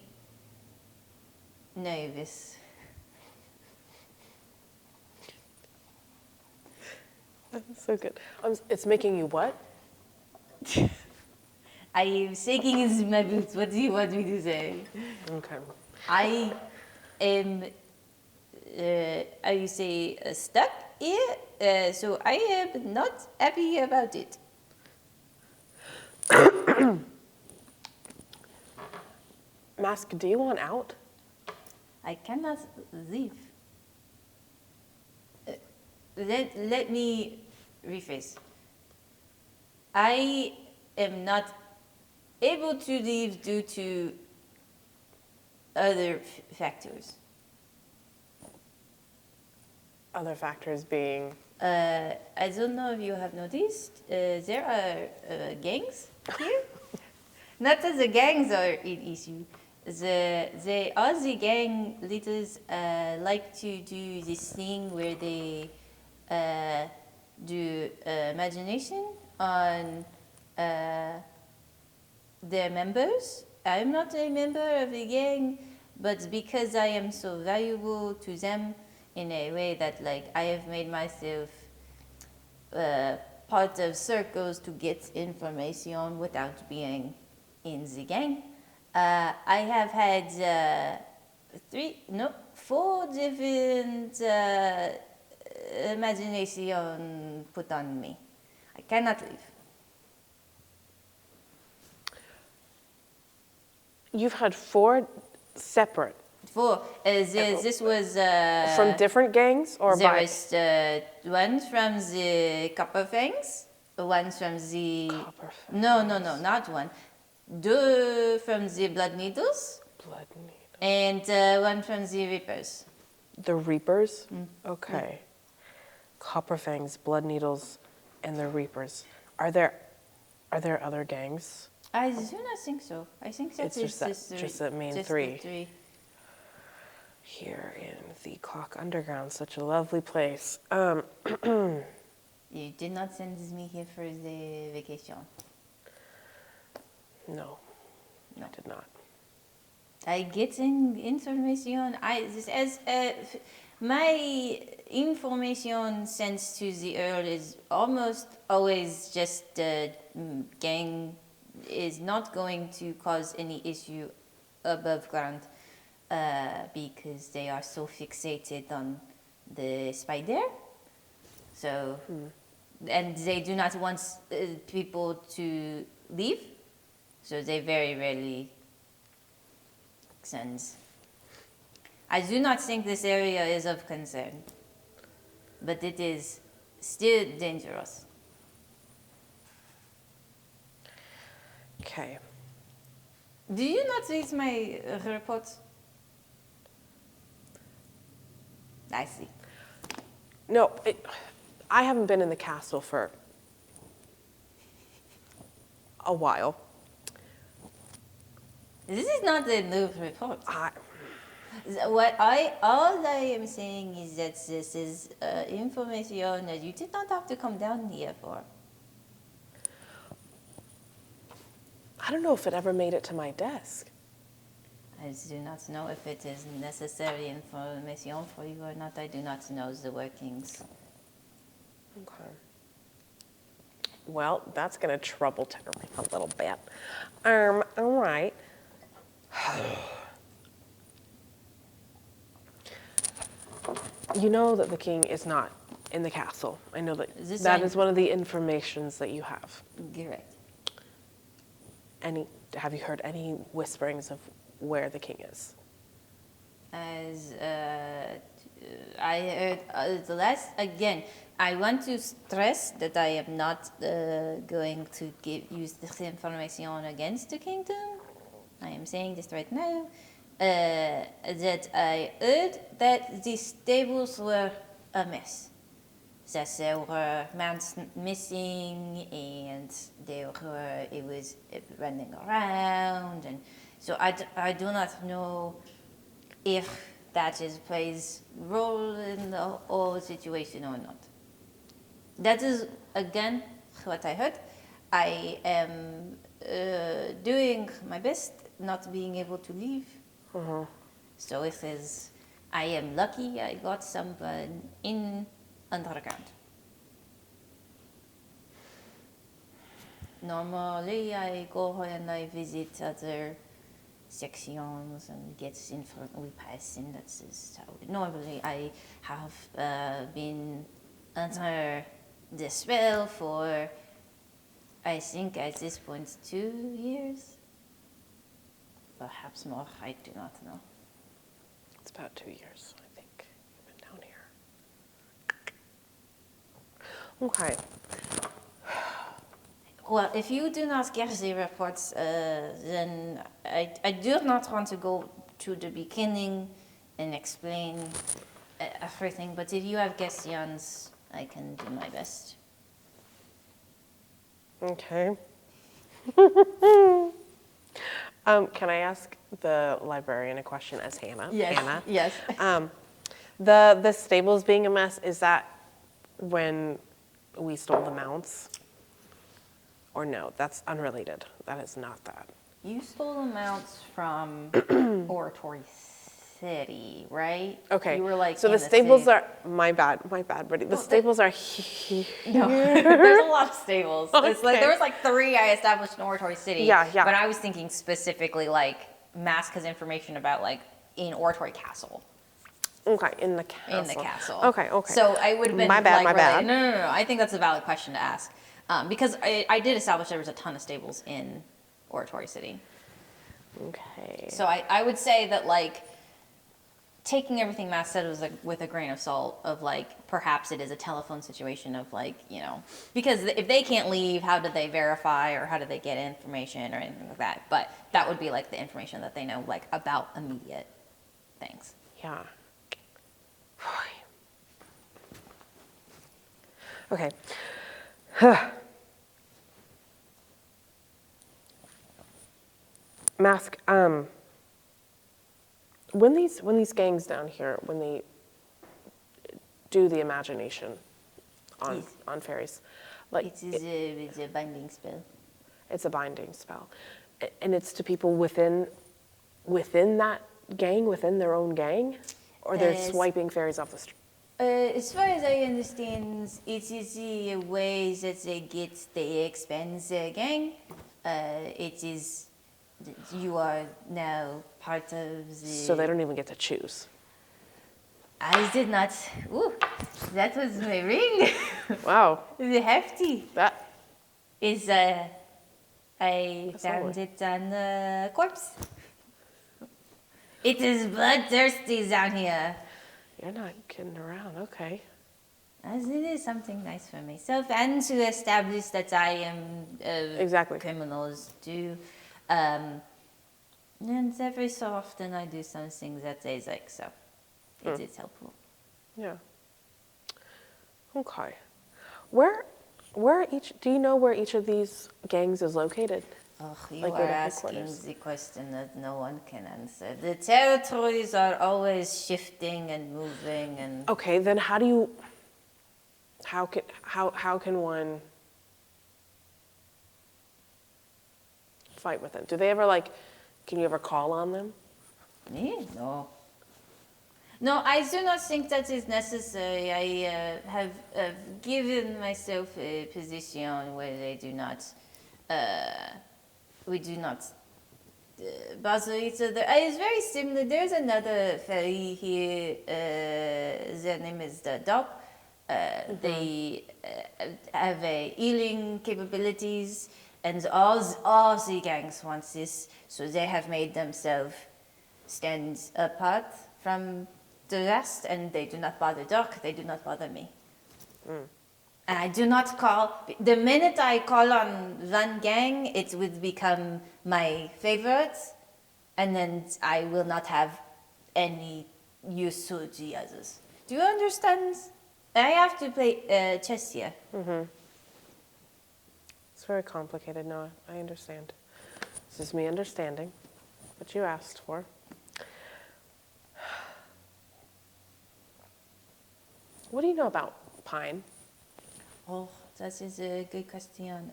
nervous. That's so good. It's making you what? I am shaking in my boots. What do you want me to say? Okay. I am, how you say, stuck here, so I am not happy about it. Mask, do you want out? I cannot leave. Let me rephrase. I am not able to leave due to other factors. Other factors being. I don't know if you have noticed, there are gangs here. Not that the gangs are an issue. All the gang leaders like to do this thing where they do imagination on their members. I'm not a member of the gang, but because I am so valuable to them in a way that like I have made myself part of circles to get information without being in the gang. I have had 4 different imagination put on me. I cannot leave. You've had 4 separate. 4. This was From different gangs or there by? was one from the Copper Fangs, one from the Copper no, not one. 2 from the Blood Needles, Blood Needle. and one from the Reapers. The Reapers? Okay. Copper Fangs, Blood Needles, and the Reapers. Are there other gangs? I do not think so. I think that It's is just the main just 3. The 3. Here in the Clock Underground, such a lovely place. You did not send me here for the vacation. No, I did not. I getting information. My information sent to the Earl is almost always just gang is not going to cause any issue above ground because they are so fixated on the spider. So and they do not want people to leave, so they very rarely send. I do not think this area is of concern, but it is still dangerous. Okay. Do you not read my reports? I see. No, I haven't been in the castle for a while. This is not the new report. I, All I am saying is that this is information that you did not have to come down here for. I don't know if it ever made it to my desk. I do not know if it is necessary information for you or not. I do not know the workings. Okay. Well, that's going to trouble Tenerife a little bit. All right. You know that the king is not in the castle. I know that that is one of the informations that you have. Correct. Have you heard any whisperings of where the king is? As I heard the last, again, I want to stress that I am not going to use this information against the kingdom. I am saying this right now. That I heard that the stables were a mess. That there were men missing and it was running around, and so I do not know if that plays role in the whole situation or not. That is again what I heard. I am doing my best, not being able to leave. So it is. I am lucky I got someone in underground. Normally, I go and I visit other sections and get we pass, and that's just how. Normally, I have been under the spell for, I think at this point, 2 years, perhaps more. I do not know. It's about 2 years, I think, you've been down here. Okay. Well, if you do not get the reports, then I do not want to go to the beginning and explain everything, but if you have questions, I can do my best. Okay. Can I ask the librarian a question as Hannah? Yes. Anna? Yes. The stables being a mess, is that when we stole the mounts? Or no, that's unrelated. That is not that. You stole the mounts from Oratory City, right? Okay. You were like, so in the stables city. are my bad, buddy. The stables are here. No, there's a lot of stables. It's like Okay. there was like 3 I established in Oratory City. Yeah. But I was thinking specifically like Mask has information about like in Oratory Castle. Okay, in the castle. In the castle. Okay. So I would have been My bad, like, my bad. No. I think that's a valid question to ask because I did establish there was a ton of stables in Oratory City. Okay. So I would say that like taking everything Matt said was like with a grain of salt of like perhaps it is a telephone situation of like, you know, because if they can't leave, how did they verify or how did they get information or anything like that? But that would be like the information that they know like about immediate things. Yeah. Okay. Mask, when these gangs down here, when they do the imagination on Yes. on fairies, like It's a binding spell. it's a binding spell, and it's to people within that gang, within their own gang, or they're Yes. swiping fairies off the street. As far as I understand, it is the way that they expand the gang. It is, you are now part of the... So they don't even get to choose. I did not, ooh, that was my ring. Wow. It's hefty. That. Is I That's found lovely. it on a corpse. It is bloodthirsty down here. You're not kidding around. Okay. As it is something nice for myself and to establish that I am Exactly. criminals do. And every so often I do some things that they like, so it is helpful. Yeah. Okay. Where each? Do you know where each of these gangs is located? Oh, you Like are where the asking headquarters? the question that no one can answer. The territories are always shifting and moving, and Okay. Then how do you? How can one fight with them? Do they ever like? Can you ever call on them? me? No. No, I do not think that is necessary. I have given myself a position where they do not, we do not bother each other. It's very similar. There's another ferry here. Their name is the Dog. They have healing capabilities, and all the gangs want this. So they have made themselves stand apart from the rest, and they do not bother Doc. They do not bother me. And I do not call. The minute I call on one gang, it would become my favorite, and then I will not have any use to the others. Do you understand? I have to play chess here. It's very complicated, Noah. I understand. This is me understanding what you asked for. What do you know about pine? Oh, that is a good question.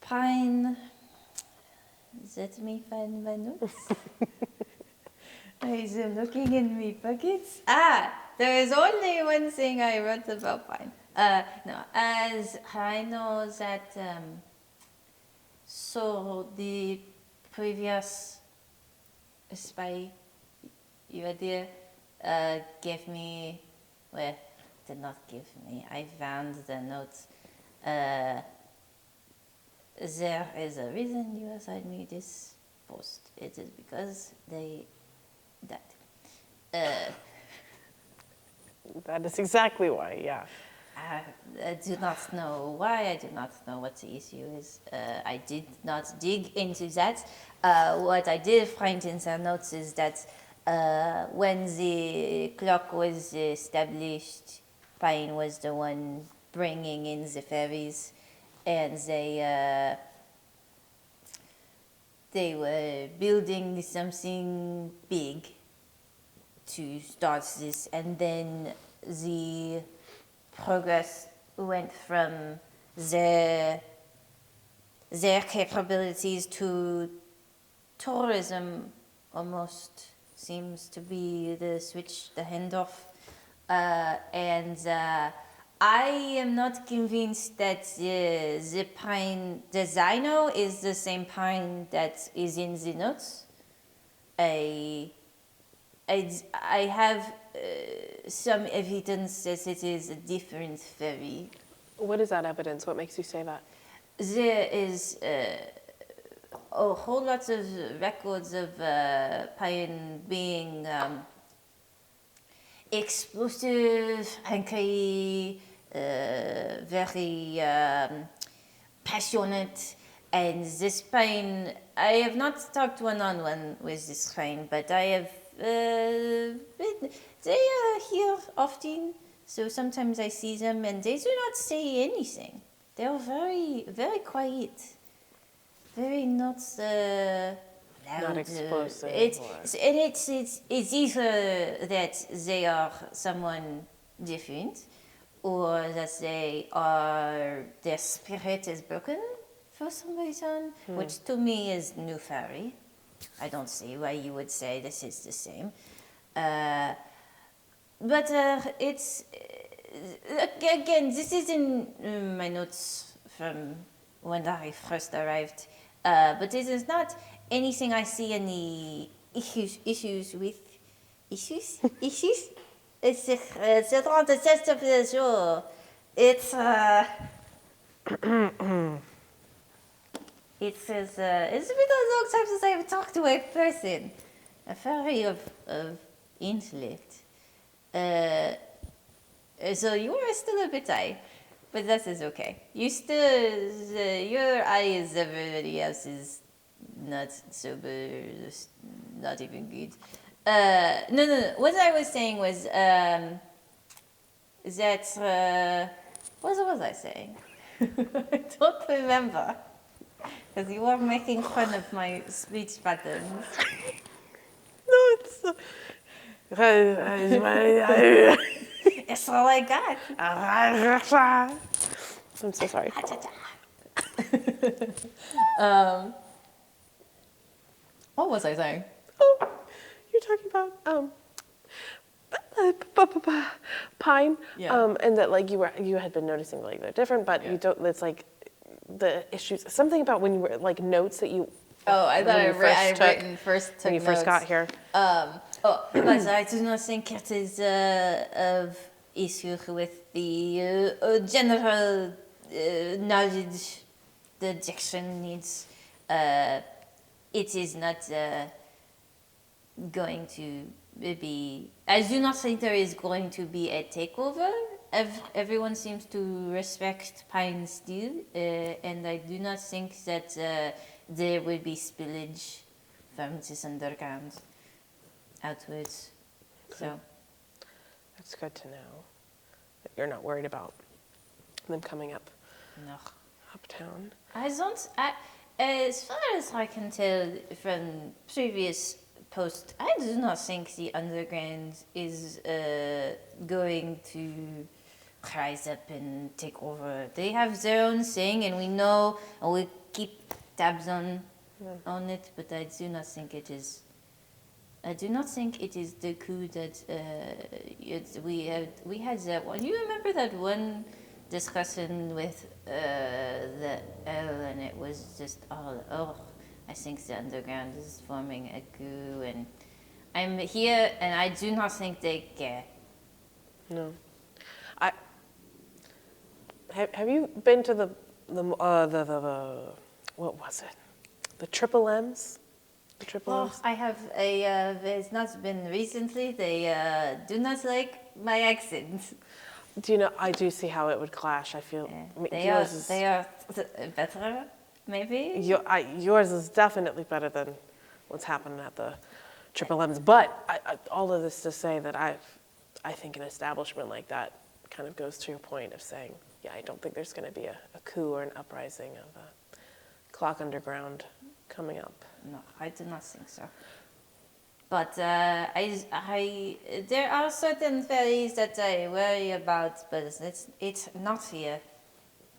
Pine. Let me find my notes. I am looking in my pockets. There is only one thing I wrote about pine. No, as I know that, so the previous spy you had there gave me, well, did not give me, I found the notes. There is a reason you assigned me this post. It is because they died. That is exactly why, yeah. I do not know why. I do not know what the issue is. I did not dig into that. What I did find in the notes is that when the clock was established, Pine was the one bringing in the ferries, and they were building something big to start this, and then the progress went from their capabilities to tourism. Almost seems to be the switch, the handoff, and I am not convinced that the pine designer is the same pine that is in the notes. I have some evidence that it is a different ferry. What is that evidence? What makes you say that? There is a whole lot of records of Pine being explosive, angry, very passionate. And this Pine, I have not talked one-on-one with this Pine, but I have they are here often, so sometimes I see them and they do not say anything. They are very, very quiet, very not loud. Not explosive. It's either that they are someone different, or that their spirit is broken for some reason, which to me is new fairy. I don't see why you would say this is the same. But it's, again, this is in my notes from when I first arrived. But this is not anything I see any issues with. Issues? c'est 36 jours. It's it's been a long time since I've talked to a person, a fairy of intellect. So you are still a bit high, but that is okay. You still, your eye is everybody else's not sober, not even good. No. What I was saying was that, what was I saying? I don't remember. Because you are making fun of my speech patterns. No, it's. It's all I got. I'm so sorry. What was I saying? Oh, you're talking about pine, Yeah. and that like you had been noticing like they're different, but you don't. It's like the issues. Something about when you were like notes that you. Oh, I thought when you first took when you first got here. But I do not think it is of issue with the general knowledge the diction needs. It is not going to be. I do not think there is going to be a takeover. Everyone seems to respect Pine still, and I do not think that there will be spillage from this underground outwards. So That's good to know that you're not worried about them coming up no, uptown. I don't. As far as I can tell from previous posts, I do not think the underground is going to rise up and take over. They have their own thing, and we know, and we keep tabs on it. But I do not think it is. I do not think it is the coup that we had that one. You remember that one discussion with the L, and it was just all I think the underground is forming a coup, and I'm here, and I do not think they care. No, have you been to the what was it? The Triple M's. The Triple Oh, M's. I have a. It's not been recently. They do not like my accent. Do you know? I do see how it would clash. I feel I mean, They yours are better, maybe. yours is definitely better than what's happening at the Triple M's. But all of this to say that I think an establishment like that kind of goes to your point of saying, yeah, I don't think there's going to be a coup or an uprising of a clock underground coming up. No, I do not think so. But there are certain fairies that I worry about, but it's not here,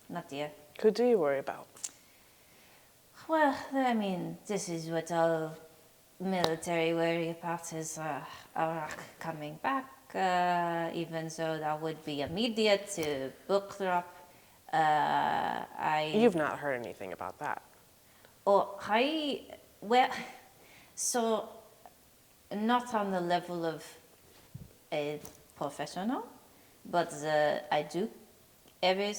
not here. Who do you worry about? Well, I mean, this is what all military worry about is Iraq coming back, even though that would be immediate to book drop. You've not heard anything about that. Well, so not on the level of a professional, but I do every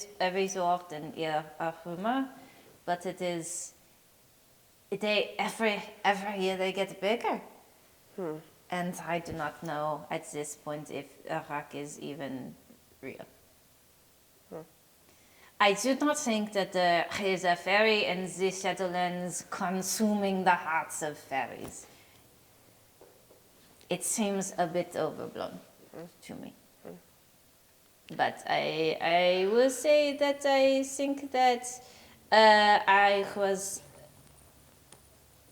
so often hear a rumor, but it is every year they get bigger. And I do not know at this point if Iraq is even real. I do not think that there is a fairy in the Shadowlands consuming the hearts of fairies. It seems a bit overblown to me. But I will say that I think that I was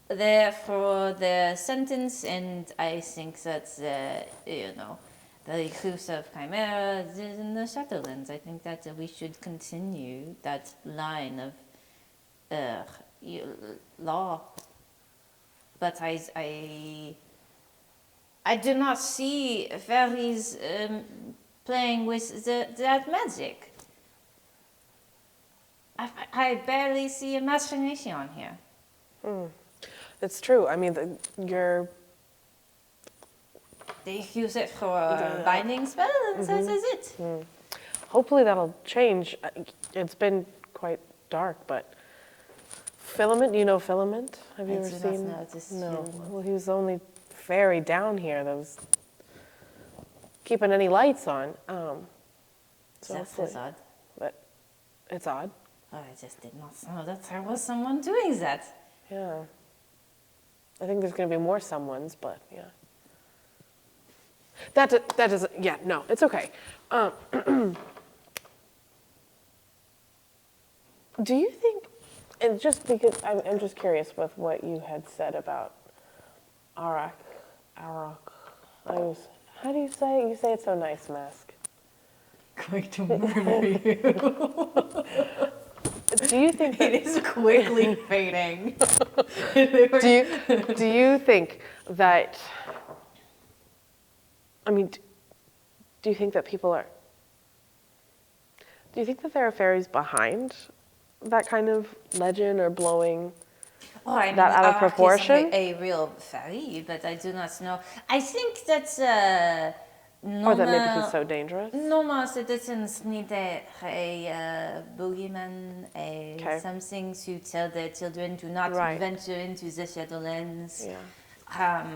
there for the sentence, and I think that the recruits of Chimera in the Shadowlands. I think that we should continue that line of law. But I do not see fairies playing with that magic. I barely see imagination here. It's true. I mean, they use it for binding spell, and that is it. Hopefully that'll change. It's been quite dark, but Filament, you know Filament? Have you I ever do not seen? know this No. Filament. Well, he was the only fairy down here that was keeping any lights on. So That's hopefully, odd. but it's odd. Oh, I just did not know that there was someone doing that. Yeah. I think there's going to be more someones, but yeah. That doesn't. Yeah, no, it's okay. Do you think? And just because I'm just curious with what you had said about Arak. How do you say it? You say it so nice, Mask. Going to murder you. Do you think that? It is quickly fading. Do you think that? I mean, do you think that people are? Do you think that there are fairies behind that kind of legend or blowing Oh, I mean, that out of Arak proportion? is a real fairy, but I do not know. I think that Or that maybe he's so dangerous? normal citizens need a boogeyman, Okay. something to tell their children to not Right. venture into the Shadowlands. Yeah.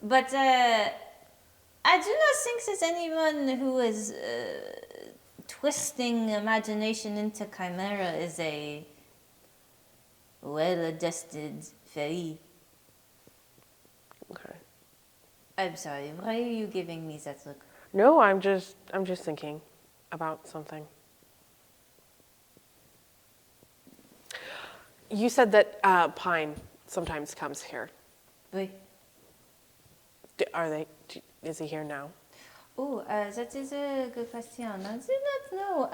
But I do not think that anyone who is twisting imagination into chimera is a well-adjusted fairy. Okay. I'm sorry, why are you giving me that look? No, I'm just thinking about something. You said that Pine sometimes comes here. Oui. Is he here now? Oh, that is a good question. I do not know.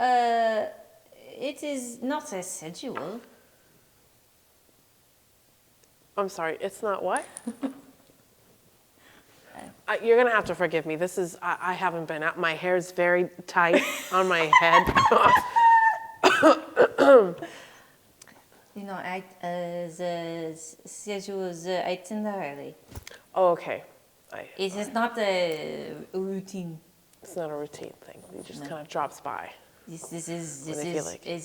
It is not a schedule. I'm sorry, it's not what? You're gonna have to forgive me. This is I haven't been out. My hair's very tight on my head. You know, the schedule, the itinerary. Oh, okay. It is not a routine. It's not a routine thing. It just No. kind of drops by. This When I feel like it.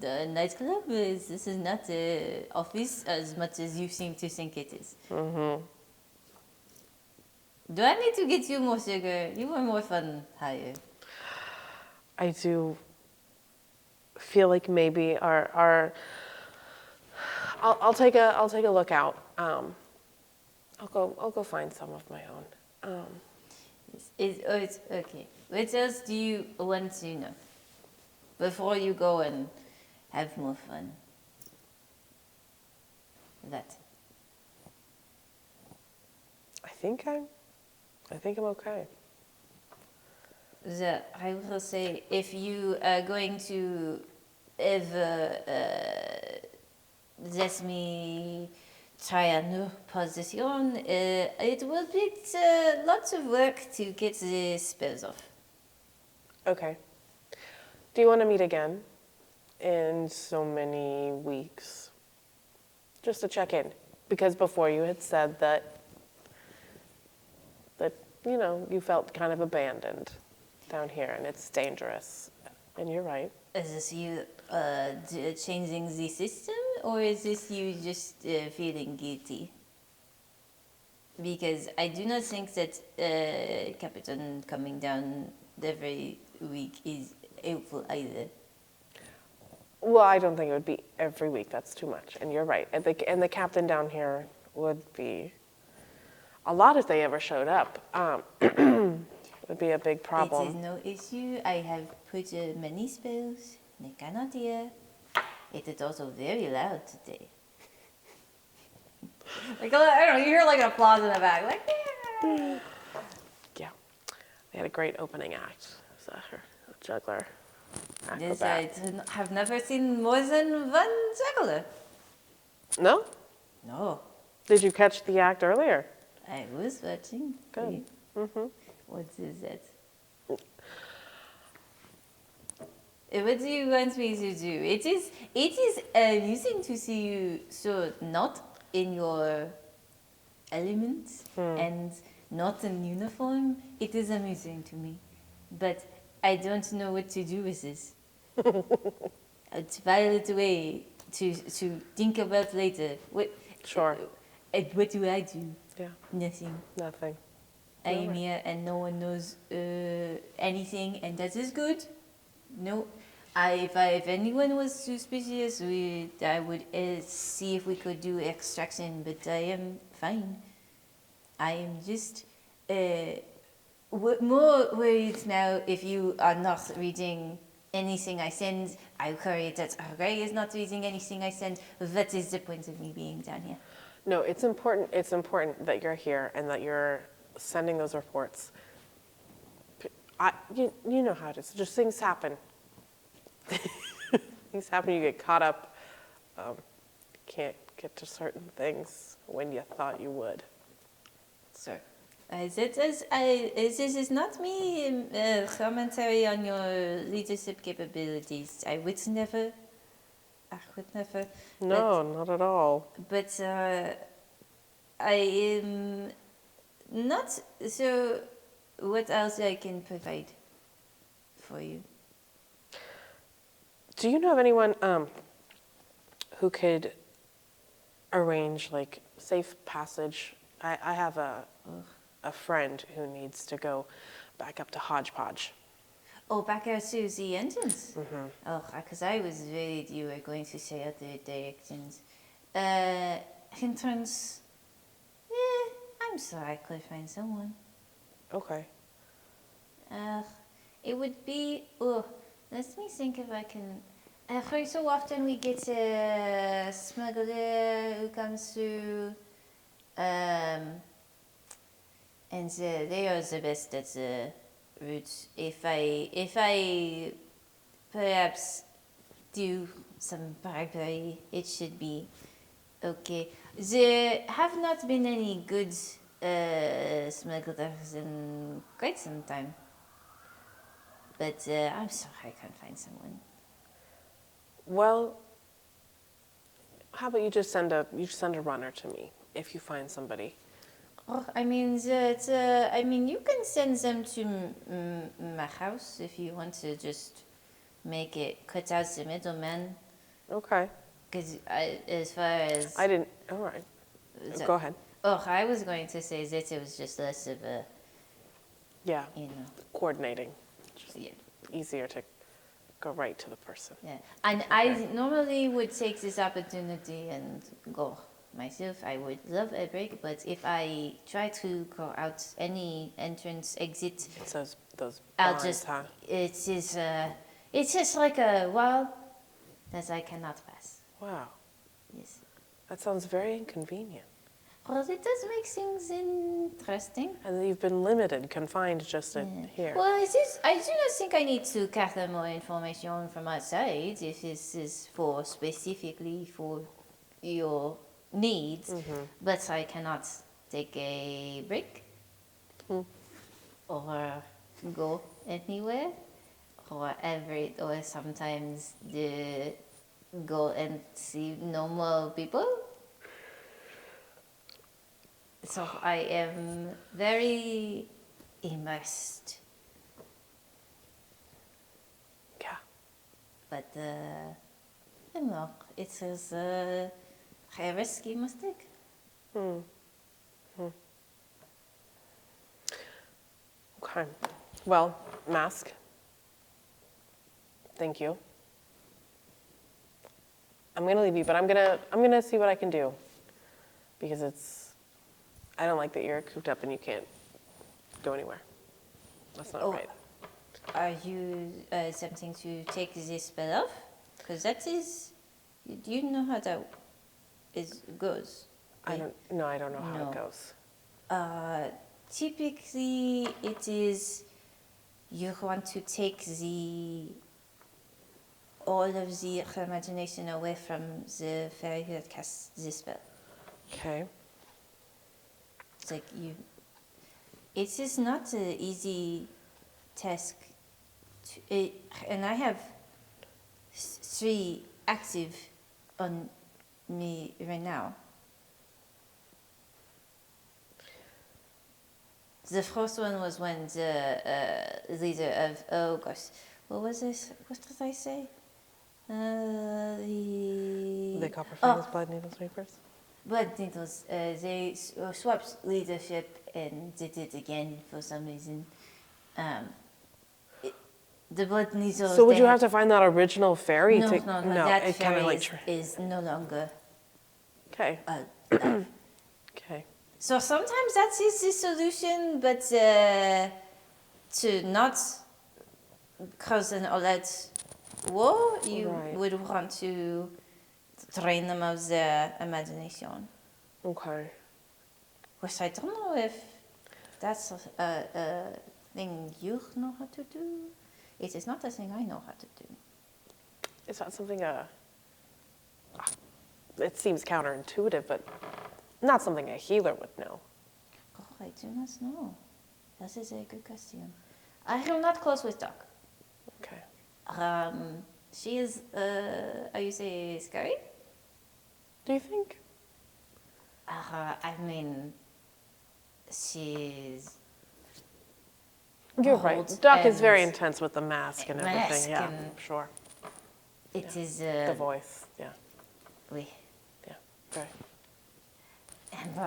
the nightclub. This is not the office as much as you seem to think it is. Mm-hmm. Do I need to get you more sugar? You were more fun higher. I do feel like maybe I'll take a look out. I'll go find some of my own. It's okay. What else do you want to know before you go and have more fun? That. I think I'm okay. I will say, if you are going to ever let me try a new position, it will be lots of work to get the spells off. Okay. Do you want to meet again in so many weeks? Just to check in, because before you had said that you felt kind of abandoned down here, and it's dangerous, and you're right. Is this you changing the system, or is this you just feeling guilty? Because I do not think that Captain coming down every week is helpful either. Well, I don't think it would be every week. That's too much, and you're right. And the captain down here would be a lot if they ever showed up. Would be a big problem. It is no issue. I have put many spells. They cannot hear. It is also very loud today. Like, I don't know, you hear like an applause in the back. Like, yeah. Yeah. They had a great opening act. So a juggler, Yes, acrobat. I have never seen more than one juggler. No? No, Did you catch the act earlier? I was watching. Good. Mm-hmm. What is that? What do you want me to do? It is amusing to see you so not in your element and not in uniform, it is amusing to me. But I don't know what to do with this. To file it away, to think about later. Sure. What do I do? Yeah. Nothing. Nothing. I am Alright. here and no one knows anything, and that is good. No, if anyone was suspicious, I would see if we could do extraction, but I am fine. I am just more worried now if you are not reading anything I send. I worry that Ray is not reading anything I send. That is the point of me being down here. No, it's important. It's important that you're here and that you're sending those reports. You know how it is. Just things happen. Things happen. You get caught up. Can't get to certain things when you thought you would. So, this is not me commentary on your leadership capabilities. I would never. No, not at all. But I am not so. What else I can provide for you? Do you know of anyone who could arrange like safe passage? I have a friend who needs to go back up to Hodgepodge. Oh, back out to the entrance? Mm-hmm. Oh, because I was worried you were going to say other directions. Entrance? I'm sure I could find someone. Okay. It would be... Oh, let me think if I can... Every so often we get a smuggler who comes through... and they are the best at the routes. If I perhaps do some bribery, it should be okay. There have not been any good smugglers in quite some time, but I'm sure I can find someone. Well, how about you just send a runner to me if you find somebody. Oh, I mean, you can send them to my house if you want to just make it cut out the middleman. Okay. Because as far as... I didn't... All right. Go ahead. Oh, I was going to say that it was just less of a... Yeah. You know. Coordinating. Just yeah. Easier to go right to the person. Yeah. And okay. I normally would take this opportunity and go myself. I would love a break, but if I try to go out any entrance, exit... It's those I'll bonds, just... huh? It's just like a wall that I cannot pass. Wow. Yes. That sounds very inconvenient. Well, it does make things interesting. And you've been limited, confined just here. Well, I do not think I need to gather more information from outside if this is specifically for your needs. Mm-hmm. But I cannot take a break or go anywhere or sometimes go and see normal people. So I am very immersed. Yeah. But no, it is a risky mistake. Okay. Well, Mask. Thank you. I'm gonna leave you, but I'm gonna see what I can do because I don't like that you're cooped up and you can't go anywhere. That's not right. Are you attempting to take this spell off? Because that is... Do you know how that goes? I don't know how it goes. Typically, it is... You want to take all of the imagination away from the fairy that casts this spell. Okay. It's like it is not an easy task. And I have 3 active on me right now. The first one was when the leader of, oh gosh, what was this? What did I say? The Copper Fangs Blood Needles Reapers? Blood Needles, they swapped leadership and did it again for some reason. The Blood Needles. So would you have to find that original fairy No, to... no, that it kind fairy of like... is no longer Okay. alive. Okay. So sometimes that is the solution, but to not cause an OLED war, you Right. would want to drain them of their imagination. Okay. Which I don't know if that's a thing you know how to do. It is not a thing I know how to do. Is that something, it seems counterintuitive, but not something a healer would know. Oh, I do not know. That is a good question. I am not close with Doc. Okay. She is, are you say scary? Do you think? I mean, she's... You're bold right. Doc is very and intense with the mask and mask everything. Yeah, and- sure. It is... The voice. Yeah. Oui. Yeah. Okay. And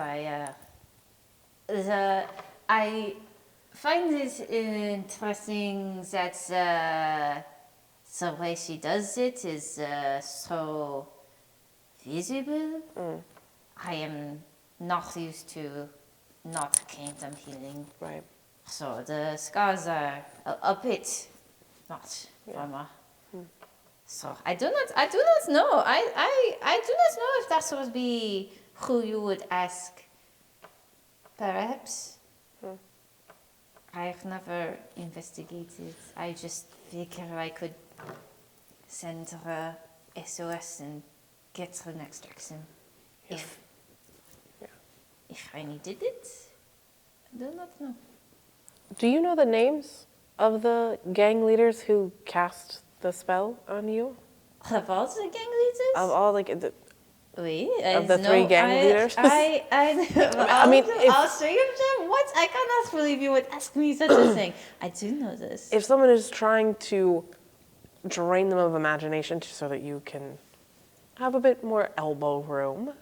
I find it interesting that the way she does it is so visible. I am not used to not kingdom healing, Right. so the scars are a bit not from So I do not know. I do not know if that would be who you would ask. Perhaps. I've never investigated. I just figure I could send her SOS and get her next action. Yeah. If I needed it. I do not know. Do you know the names of the gang leaders who cast the spell on you? Of all the gang leaders? Of all, like, Oui, of the three gang leaders? I mean, all three of them? What? I cannot believe you would ask me such a thing. I do know this. if someone is trying to drain them of imagination so that you can have a bit more elbow room.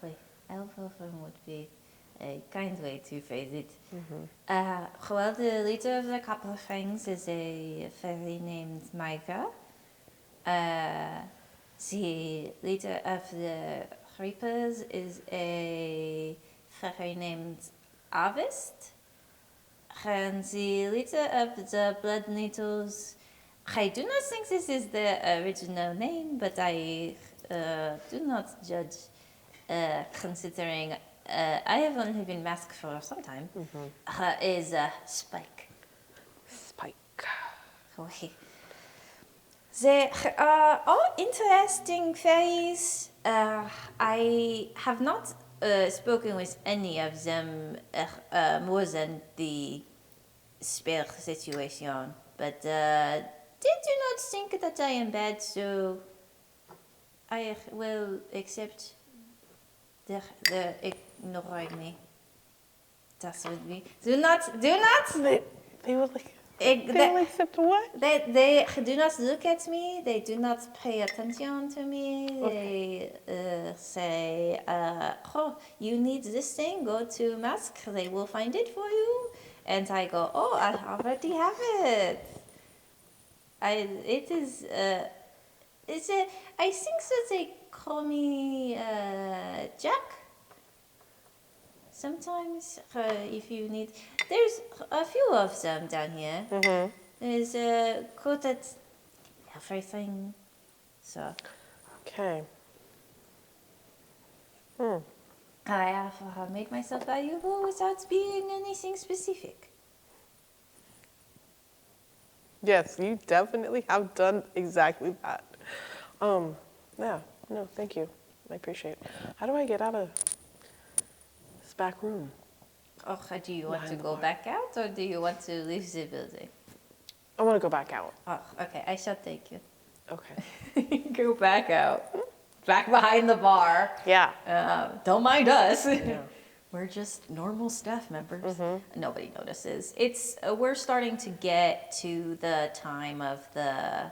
Oui, elbow room would be a kind way to phrase it. Well, the leader of the Copper Fangs is a fairy named Micah. The leader of the Reapers is a fairy named Harvest. And the leader of the Blood Needles, I do not think this is the original name, but I do not judge considering I have only been masked for some time, is Spike. Spike. Okay. They are all interesting fairies. I have not spoken with any of them more than the spare situation, but they do not think that I am bad, so I will accept their ignoring me. That would be. Do not. They would like. They will accept what? They do not look at me. They do not pay attention to me. They say, "Oh, you need this thing. Go to Mask. They will find it for you." And I go, "Oh, I already have it." It's a. I think that they call me Jack. Sometimes, if you need, there's a few of them down here. There's good at everything. So. Okay. I have made myself valuable without being anything specific. Yes, you definitely have done exactly that. Yeah, no, thank you. I appreciate it. How do I get out of this back room? Oh, do you want to Behind the go bar. back out or do you want to leave the building? I want to go back out. Oh, okay, I shall take you. Okay. Go back out. Back behind the bar. Yeah. Don't mind us. Yeah. we're just normal staff members. Nobody notices. It's we're starting to get to the time of the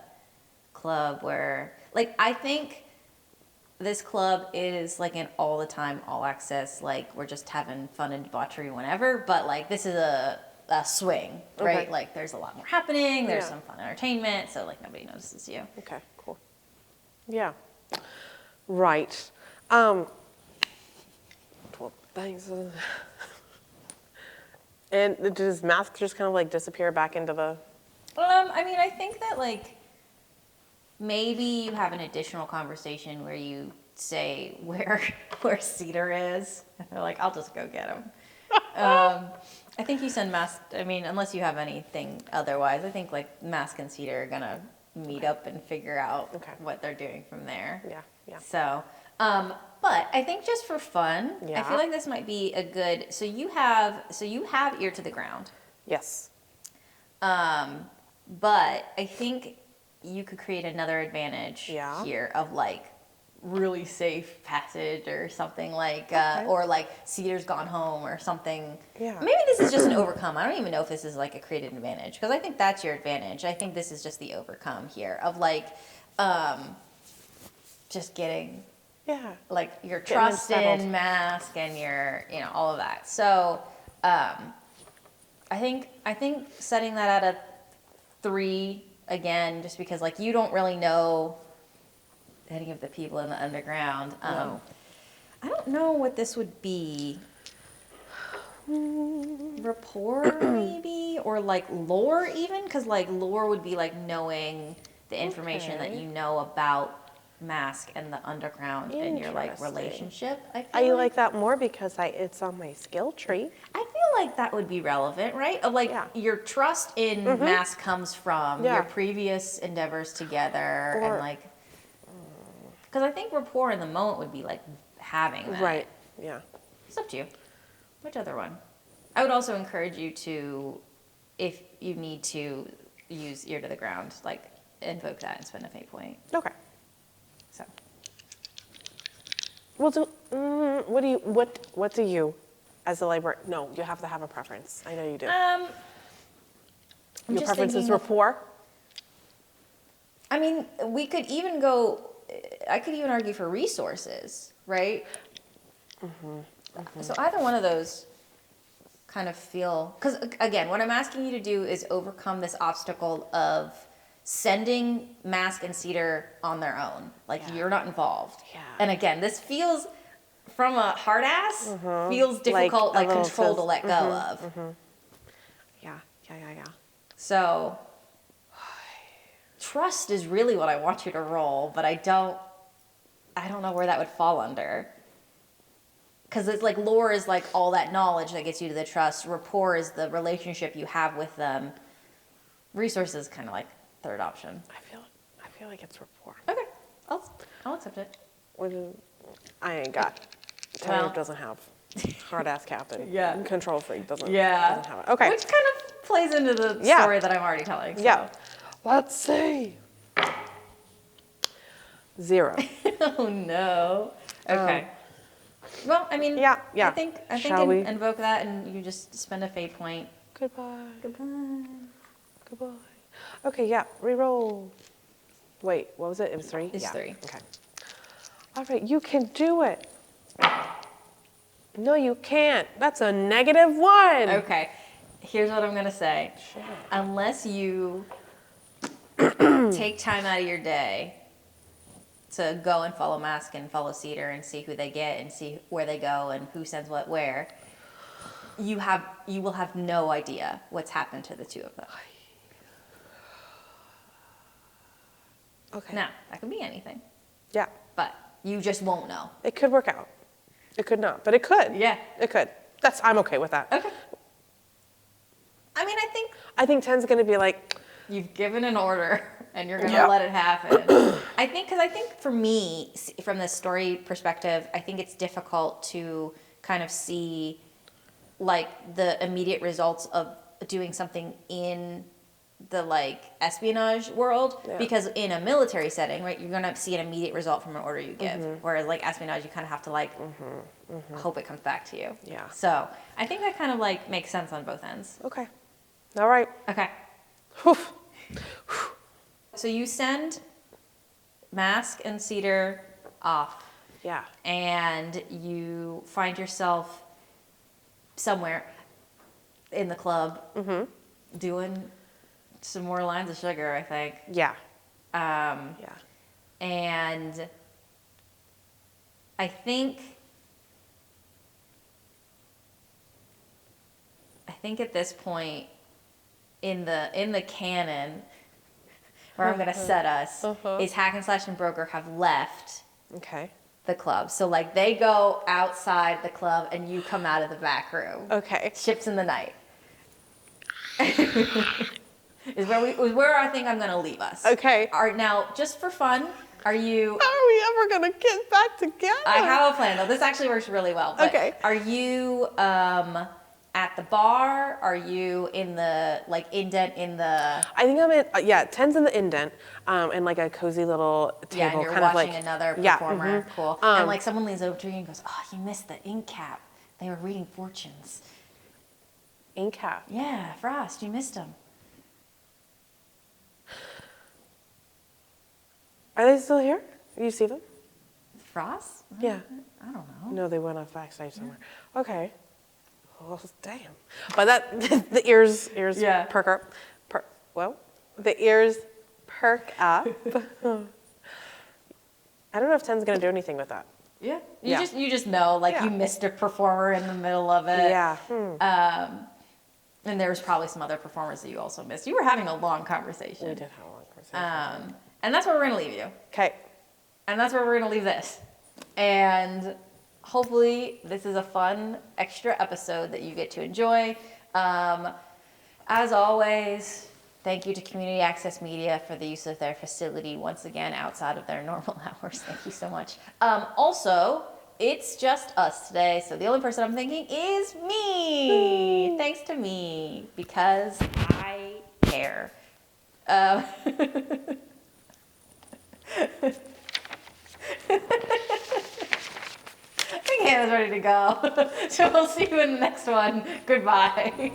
club where, like, I think this club is like an all the time, all access, like we're just having fun and debauchery whenever, but like this is a swing, right? Okay. Like there's a lot more happening, there's Yeah. some fun entertainment, so like nobody notices you. Okay, cool. Yeah. Right. 12 things. And does mask just kind of like disappear back into the... I mean, I think that like maybe you have an additional conversation where you say where Cedar is, and they're like, I'll just go get him. I think you send Mask. I mean, unless you have anything otherwise, I think like Mask and Cedar are gonna meet up and figure out what they're doing from there. Yeah, yeah. So, but I think just for fun, I Yeah. feel like this might be a good. So you have ear to the ground. Yes. But I think you could create another advantage Yeah. here of like really safe passage or something like, Okay. or like Cedar's gone home or something. Yeah. Maybe this is just an overcome. I don't even know if this is like a created advantage because I think that's your advantage. I think this is just the overcome here of like, just getting Yeah. like your Getting trust settled. in Mask and your, all of that. So, I think setting that at a 3 again, just because like you don't really know any of the people in the underground. No. I don't know what this would be. Rapport maybe, or like lore even, because like lore would be like knowing the information that Okay. you know about Mask and the underground and your like Interesting. relationship. I I feel like that more because it's on my skill tree. I feel like that would be relevant, right? Of like Yeah. your trust in Mask comes from Yeah. your previous endeavors together Or- and like, because I think rapport in the moment would be like having that. Right. Yeah. It's up to you. Which other one? I would also encourage you to, if you need to use ear to the ground, like invoke that and spend a fate point. Okay. So Well, what do you, as a librarian? No, you have to have a preference. I know you do. I'm Your just preference is thinking of- rapport. I mean, we could even go. I could even argue for resources, right? So either one of those kind of feel, because again, what I'm asking you to do is overcome this obstacle of sending Mask and Cedar on their own. Like Yeah. you're not involved. Yeah. And again, this feels from a hard ass feels difficult, a like little control to says- let go of. Yeah. So trust is really what I want you to roll, but I don't know where that would fall under. Because it's like lore is like all that knowledge that gets you to the trust. Rapport is the relationship you have with them. Resources kind of like third option. I feel like it's rapport. Okay, I'll accept it. I ain't got. Well- Tenerife doesn't have hard ass captain. Yeah. Control freak doesn't have it. Okay. Which kind of plays into the Yeah. story that I'm already telling. So. Yeah. Let's see. 0. Oh no. Okay. Well, I mean, yeah. I think Shall we? invoke that, and you just spend a fate point. Goodbye. Goodbye. Goodbye. Okay, yeah. Reroll. Wait, what was it? It was 3? It's yeah. 3. Okay. All right, you can do it. No, you can't. That's a -1. Okay. Here's what I'm gonna say. Shit. Unless you take time out of your day to go and follow Mask and follow Cedar and see who they get and see where they go and who sends what where, you will have no idea what's happened to the two of them. Okay. Now, that could be anything, Yeah. but you just won't know. It could work out. It could not, but it could. Yeah. It could. I'm okay with that. Okay. I mean, I think 10's going to be like, you've given an order and you're going to Yeah. let it happen. I think for me, from the story perspective, I think it's difficult to kind of see like the immediate results of doing something in the like espionage world, Yeah. because in a military setting, right, you're gonna see an immediate result from an order you give. Mm-hmm. Whereas like espionage, you kind of have to like hope it comes back to you. Yeah. So I think that kind of like makes sense on both ends. Okay. All right. Okay. Whew. So you send Mask and Cedar off, Yeah. and you find yourself somewhere in the club doing some more lines of sugar, I think. Yeah. Yeah. And I think at this point in the canon where I'm gonna set us is Hack and Slash and Broker have left Okay. the club. So like they go outside the club and you come out of the back room. Okay. Ships in the night. is where I think I'm gonna leave us. Okay. Now, just for fun, are you? How are we ever gonna get back together? I have a plan though. This actually works really well. But Okay. Are you at the bar? Are you in the like indent in the? I think I'm in. Yeah, 10's in the indent, and like a cozy little table, Yeah, and you're kind of watching like another yeah, performer. Cool. And like someone leans over to you and goes, "Oh, you missed the ink cap. They were reading fortunes." ink cap. Yeah, Frost, you missed them. Are they still here? You see them? Frost? Yeah. I don't know. No, they went off backstage somewhere. Okay. Well, damn. But that the ears Yeah. perk up. Well, the ears perk up. I don't know if 10's gonna do anything with that. Yeah. Yeah. You just know, like Yeah. you missed a performer in the middle of it. Yeah. And there was probably some other performers that you also missed. You were having a long conversation. We did have a long conversation. And that's where we're gonna leave you. Okay. And that's where we're gonna leave this. And hopefully this is a fun extra episode that you get to enjoy. As always, thank you to Community Access Media for the use of their facility once again outside of their normal hours. Thank you so much. Also, it's just us today, so the only person I'm thinking is me. Thanks to me, because I care. I think Hannah's ready to go. So we'll see you in the next one. Goodbye.